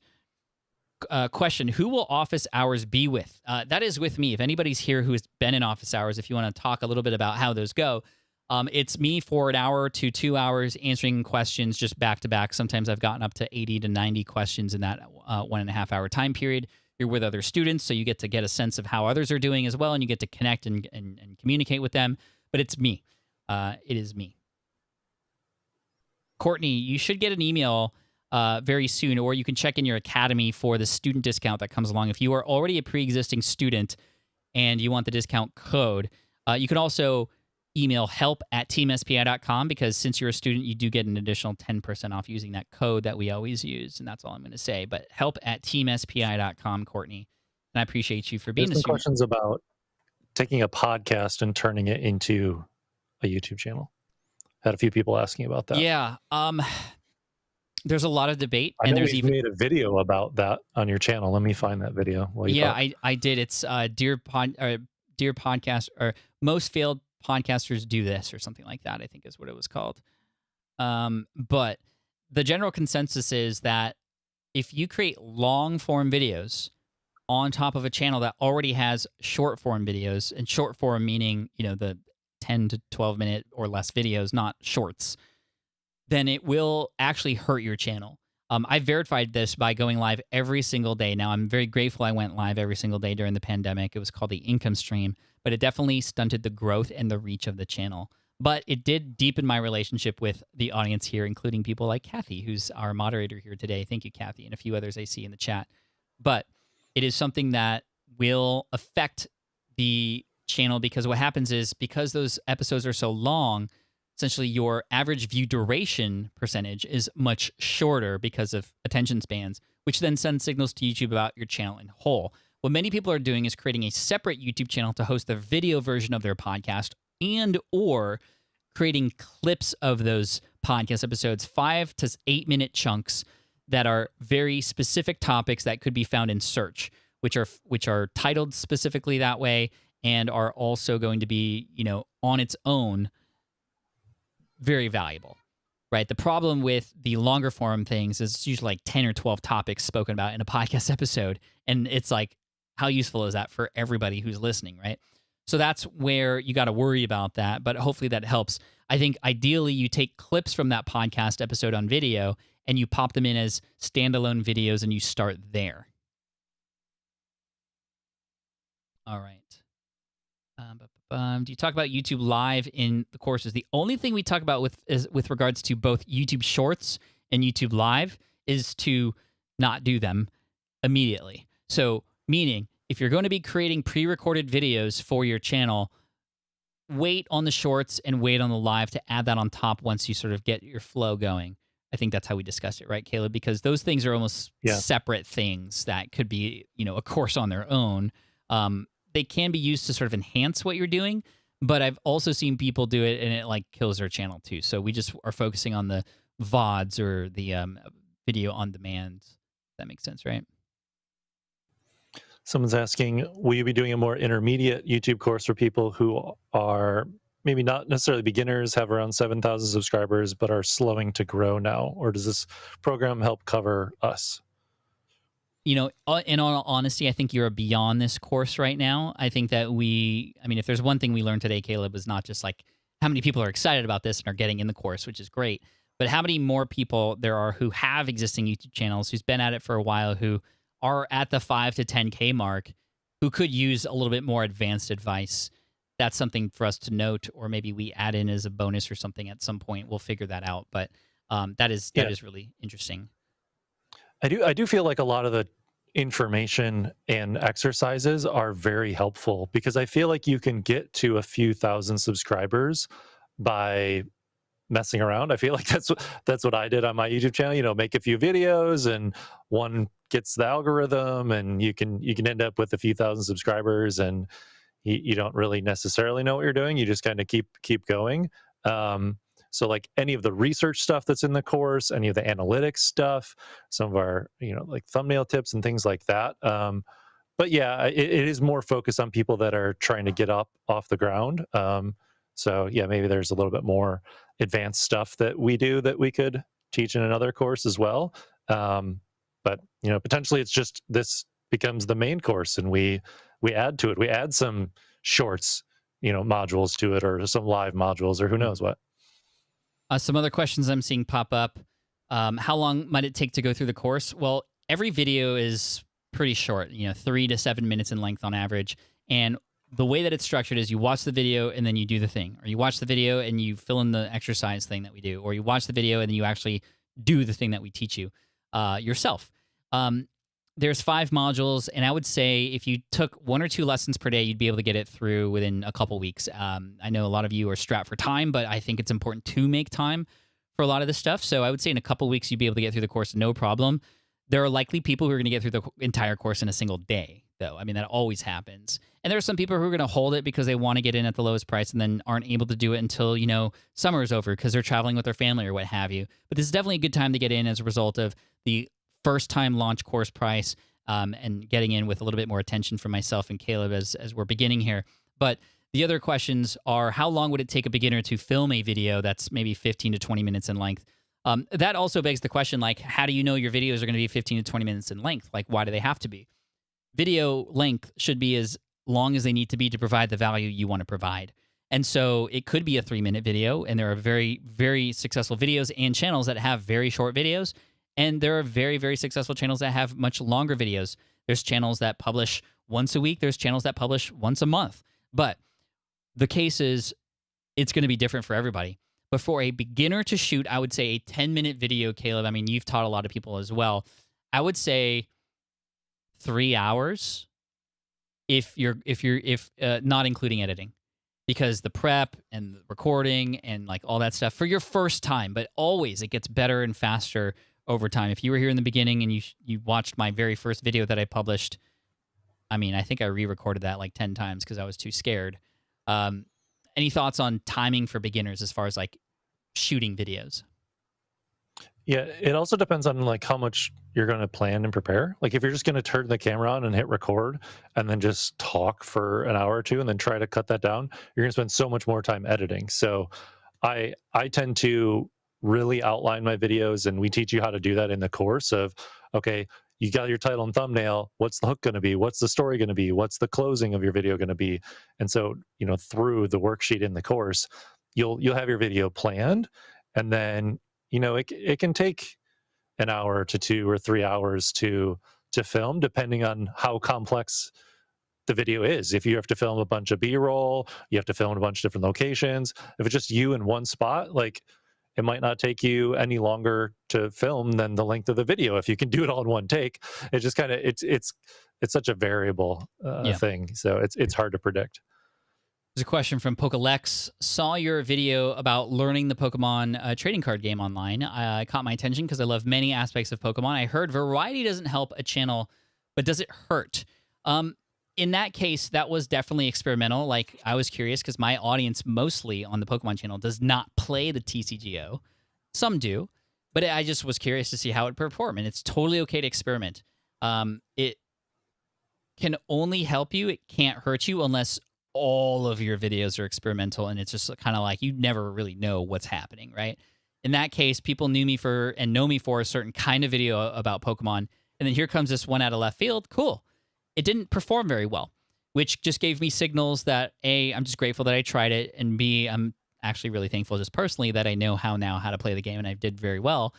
Question, who will office hours be with? That is with me. If anybody's here who has been in office hours, if you want to talk a little bit about how those go, it's me for an hour to 2 hours answering questions just back to back. Sometimes I've gotten up to 80 to 90 questions in that 1.5 hour time period. You're with other students, so you get to get a sense of how others are doing as well, and you get to connect and communicate with them. But it's me. It is me. Courtney, you should get an email very soon, or you can check in your academy for the student discount that comes along. If you are already a pre-existing student and you want the discount code, you can also email help@teamspi.com, because since you're a student, you do get an additional 10% off using that code that we always use, and that's all I'm going to say. But help@teamspi.com, Courtney, and I appreciate you for being a student. Questions about taking a podcast and turning it into a YouTube channel. Had a few people asking about that. Yeah. There's a lot of debate, I and know there's you've even made a video about that on your channel. Let me find that video. I did. It's Dear Podcast, or Most Failed Podcasters Do This, or something like that, I think is what it was called. But the general consensus is that if you create long form videos on top of a channel that already has short form videos, and short form meaning, the 10 to 12 minute or less videos, not shorts, then it will actually hurt your channel. I verified this by going live every single day. Now, I'm very grateful I went live every single day during the pandemic. It was called the income stream, but it definitely stunted the growth and the reach of the channel. But it did deepen my relationship with the audience here, including people like Kathy, who's our moderator here today. Thank you, Kathy, and a few others I see in the chat. But it is something that will affect the channel, because what happens is, because those episodes are so long, essentially your average view duration percentage is much shorter because of attention spans, which then sends signals to YouTube about your channel in whole. What many people are doing is creating a separate YouTube channel to host the video version of their podcast, and or creating clips of those podcast episodes, 5 to 8 minute chunks that are very specific topics that could be found in search, which are titled specifically that way, and are also going to be, on its own, very valuable, right? The problem with the longer form things is it's usually like 10 or 12 topics spoken about in a podcast episode. And it's like, how useful is that for everybody who's listening, right? So that's where you got to worry about that. But hopefully that helps. I think ideally you take clips from that podcast episode on video and you pop them in as standalone videos and you start there. All right. Do you talk about YouTube Live in the courses? The only thing we talk about with regards to both YouTube Shorts and YouTube Live is to not do them immediately. So, meaning, if you're going to be creating pre-recorded videos for your channel, wait on the Shorts and wait on the Live to add that on top once you sort of get your flow going. I think that's how we discussed it, right, Caleb? Because those things are almost separate things that could be, a course on their own. They can be used to sort of enhance what you're doing, but I've also seen people do it and it like kills their channel too. So we just are focusing on the VODs, or the video on demand. That makes sense, right? Someone's asking, will you be doing a more intermediate YouTube course for people who are maybe not necessarily beginners, have around 7,000 subscribers, but are slowing to grow now? Or does this program help cover us? You know, in all honesty, I think you're beyond this course right now. I think that I mean, if there's one thing we learned today, Caleb, is not just like how many people are excited about this and are getting in the course, which is great, but how many more people there are who have existing YouTube channels, who's been at it for a while, who are at the 5 to 10K mark, who could use a little bit more advanced advice. That's something for us to note, or maybe we add in as a bonus or something at some point. We'll figure that out, but that is really interesting. I do feel like a lot of the information and exercises are very helpful, because I feel like you can get to a few thousand subscribers by messing around. I feel like that's what I did on my YouTube channel. You know, make a few videos, and one gets the algorithm, and you can end up with a few thousand subscribers, and you don't really necessarily know what you're doing. You just kind of keep going. So like any of the research stuff that's in the course, any of the analytics stuff, some of our, like thumbnail tips and things like that. But yeah, it is more focused on people that are trying to get up off the ground. So yeah, maybe there's a little bit more advanced stuff that we do that we could teach in another course as well. But potentially it's just this becomes the main course, and we add to it. We add some shorts, modules to it, or some live modules, or who knows what. Some other questions I'm seeing pop up. How long might it take to go through the course? Well, every video is pretty short, 3 to 7 minutes in length on average. And the way that it's structured is you watch the video and then you do the thing, or you watch the video and you fill in the exercise thing that we do, or you watch the video and then you actually do the thing that we teach you yourself. There's 5 modules, and I would say if you took 1 or 2 lessons per day, you'd be able to get it through within a couple weeks. I know a lot of you are strapped for time, but I think it's important to make time for a lot of this stuff. So I would say in a couple weeks, you'd be able to get through the course, no problem. There are likely people who are going to get through the entire course in a single day, though. I mean, that always happens. And there are some people who are going to hold it because they want to get in at the lowest price and then aren't able to do it until, summer is over because they're traveling with their family or what have you. But this is definitely a good time to get in as a result of the first-time launch course price, and getting in with a little bit more attention from myself and Caleb as we're beginning here. But the other questions are, how long would it take a beginner to film a video that's maybe 15 to 20 minutes in length? That also begs the question, like, how do you know your videos are going to be 15 to 20 minutes in length? Like, why do they have to be? Video length should be as long as they need to be to provide the value you want to provide. And so it could be a 3-minute video, and there are very, very successful videos and channels that have very short videos. And there are very, very successful channels that have much longer videos. There's channels that publish once a week. There's channels that publish once a month. But the case is, it's going to be different for everybody. But for a beginner to shoot, I would say a 10-minute video, Caleb, I mean, you've taught a lot of people as well. I would say 3 hours if not including editing. Because the prep and the recording and like all that stuff for your first time, but always it gets better and faster over time. If you were here in the beginning and you watched my very first video that I published, I mean, I think I re-recorded that like 10 times because I was too scared. Any thoughts on timing for beginners as far as like shooting videos? Yeah, it also depends on like how much you're going to plan and prepare. Like if you're just going to turn the camera on and hit record and then just talk for an hour or two and then try to cut that down, you're going to spend so much more time editing. So I tend to really outline my videos, and we teach you how to do that in the course of, okay, you got your title and thumbnail. What's the hook going to be? What's the story going to be? What's the closing of your video going to be? And so, through the worksheet in the course, you'll have your video planned, and then, it can take an hour to 2 or 3 hours to film, depending on how complex the video is. If you have to film a bunch of B-roll, you have to film in a bunch of different locations. If it's just you in one spot, like, it might not take you any longer to film than the length of the video if you can do it all in one take. It's just kind of it's such a variable thing, so it's hard to predict. There's a question from Pokalex. Saw your video about learning the Pokemon trading card game online. It caught my attention because I love many aspects of Pokemon. I heard variety doesn't help a channel, but does it hurt? In that case, that was definitely experimental. Like, I was curious because my audience mostly on the Pokemon channel does not play the TCGO. Some do, but I just was curious to see how it performed, and it's totally okay to experiment. can only help you. It can't hurt you unless all of your videos are experimental and it's just kind of like you never really know what's happening, right? In that case, people knew me for and know me for a certain kind of video about Pokemon. And then here comes this one out of left field. Cool. It didn't perform very well, which just gave me signals that A, I'm just grateful that I tried it, and B, I'm actually really thankful just personally that I know how to play the game and I did very well.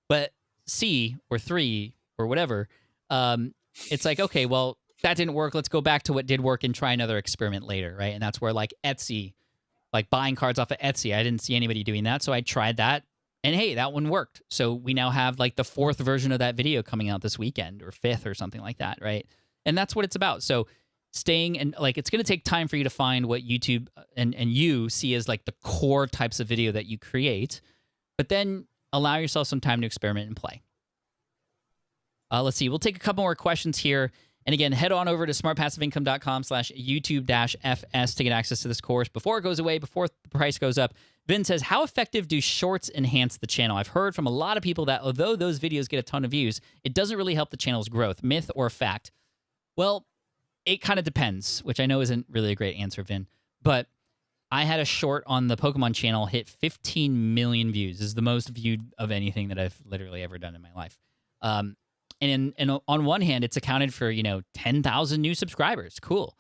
But C or 3 or whatever, it's like, okay, well, that didn't work. Let's go back to what did work and try another experiment later, right? And that's where like Etsy, like buying cards off of Etsy, I didn't see anybody doing that, so I tried that. And hey, that one worked. So we now have like the 4th version of that video coming out this weekend, or 5th or something like that, right? And that's what it's about. So staying and like it's going to take time for you to find what YouTube and you see as like the core types of video that you create, but then allow yourself some time to experiment and play. Let's see. We'll take a couple more questions here. And again, head on over to smartpassiveincome.com/YouTube-FS to get access to this course before it goes away, before the price goes up. Vin says, how effective do shorts enhance the channel? I've heard from a lot of people that although those videos get a ton of views, it doesn't really help the channel's growth. Myth or fact? Well, it kind of depends, which I know isn't really a great answer, Vin. But I had a short on the Pokemon channel hit 15 million views. This is the most viewed of anything that I've literally ever done in my life. And on one hand, it's accounted for, 10,000 new subscribers. Cool.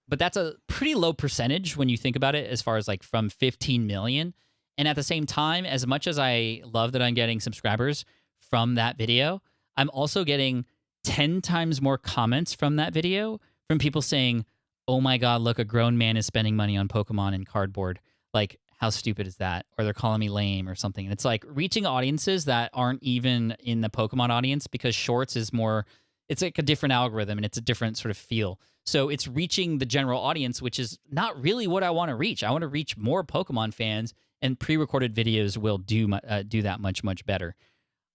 But that's a pretty low percentage when you think about it as far as like from 15 million. And at the same time, as much as I love that I'm getting subscribers from that video, I'm also getting 10 times more comments from that video from people saying, oh my God, look, a grown man is spending money on Pokemon and cardboard. Like, how stupid is that? Or they're calling me lame or something. And it's like reaching audiences that aren't even in the Pokemon audience, because shorts is more, it's like a different algorithm and it's a different sort of feel. So it's reaching the general audience, which is not really what I want to reach. I want to reach more Pokemon fans, and pre-recorded videos will do that much better.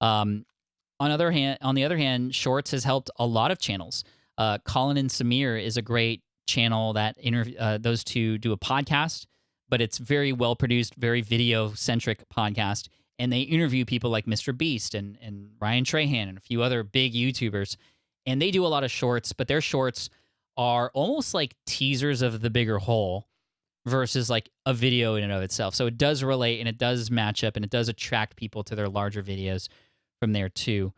On the other hand, shorts has helped a lot of channels. Colin and Samir is a great channel that those two do a podcast, but it's very well produced, very video centric podcast. And they interview people like Mr. Beast and Ryan Trahan and a few other big YouTubers. And they do a lot of shorts, but their shorts are almost like teasers of the bigger whole versus like a video in and of itself. So it does relate and it does match up and it does attract people to their larger videos from there too.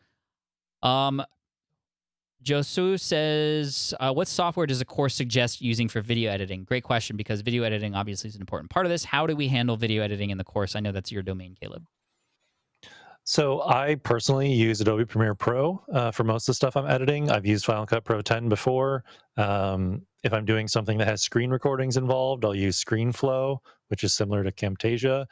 Josu says, what software does a course suggest using for video editing? Great question, because video editing obviously is an important part of this. How do we handle video editing in the course? I know that's your domain, Caleb. So I personally use Adobe Premiere Pro for most of the stuff I'm editing. I've used Final Cut Pro 10 before. If I'm doing something that has screen recordings involved, I'll use ScreenFlow, which is similar to Camtasia.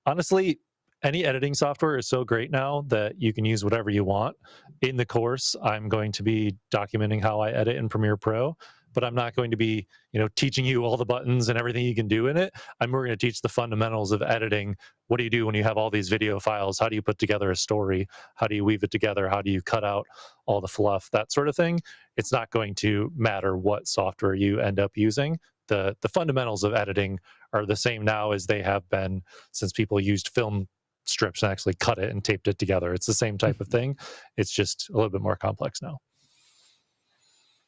Honestly, any editing software is so great now that you can use whatever you want. In the course, I'm going to be documenting how I edit in Premiere Pro, but I'm not going to be, teaching you all the buttons and everything you can do in it. We're going to teach the fundamentals of editing. What do you do when you have all these video files? How do you put together a story? How do you weave it together? How do you cut out all the fluff? That sort of thing. It's not going to matter what software you end up using. The fundamentals of editing are the same now as they have been since people used film strips and actually cut it and taped it together. It's the same type of thing. It's just a little bit more complex now.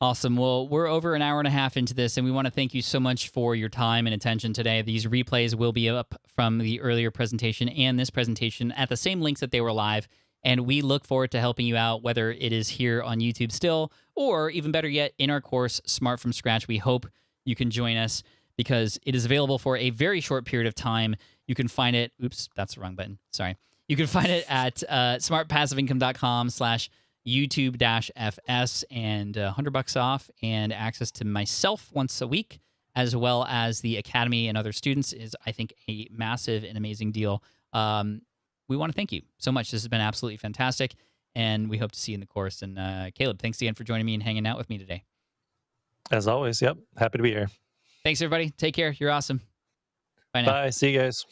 Awesome. Well, we're over an hour and a half into this, and we want to thank you so much for your time and attention today. These replays will be up from the earlier presentation and this presentation at the same links that they were live, and we look forward to helping you out, whether it is here on YouTube still, or even better yet, in our course, Smart from Scratch. We hope you can join us because it is available for a very short period of time. You can find it, oops, that's the wrong button, sorry. You can find it at smartpassiveincome.com/YouTube-FS, and $100 off and access to myself once a week, as well as the Academy and other students is, I think, a massive and amazing deal. We want to thank you so much. This has been absolutely fantastic, and we hope to see you in the course. And Caleb, thanks again for joining me and hanging out with me today. As always, yep. Happy to be here. Thanks, everybody. Take care. You're awesome. Bye now. Bye. See you guys.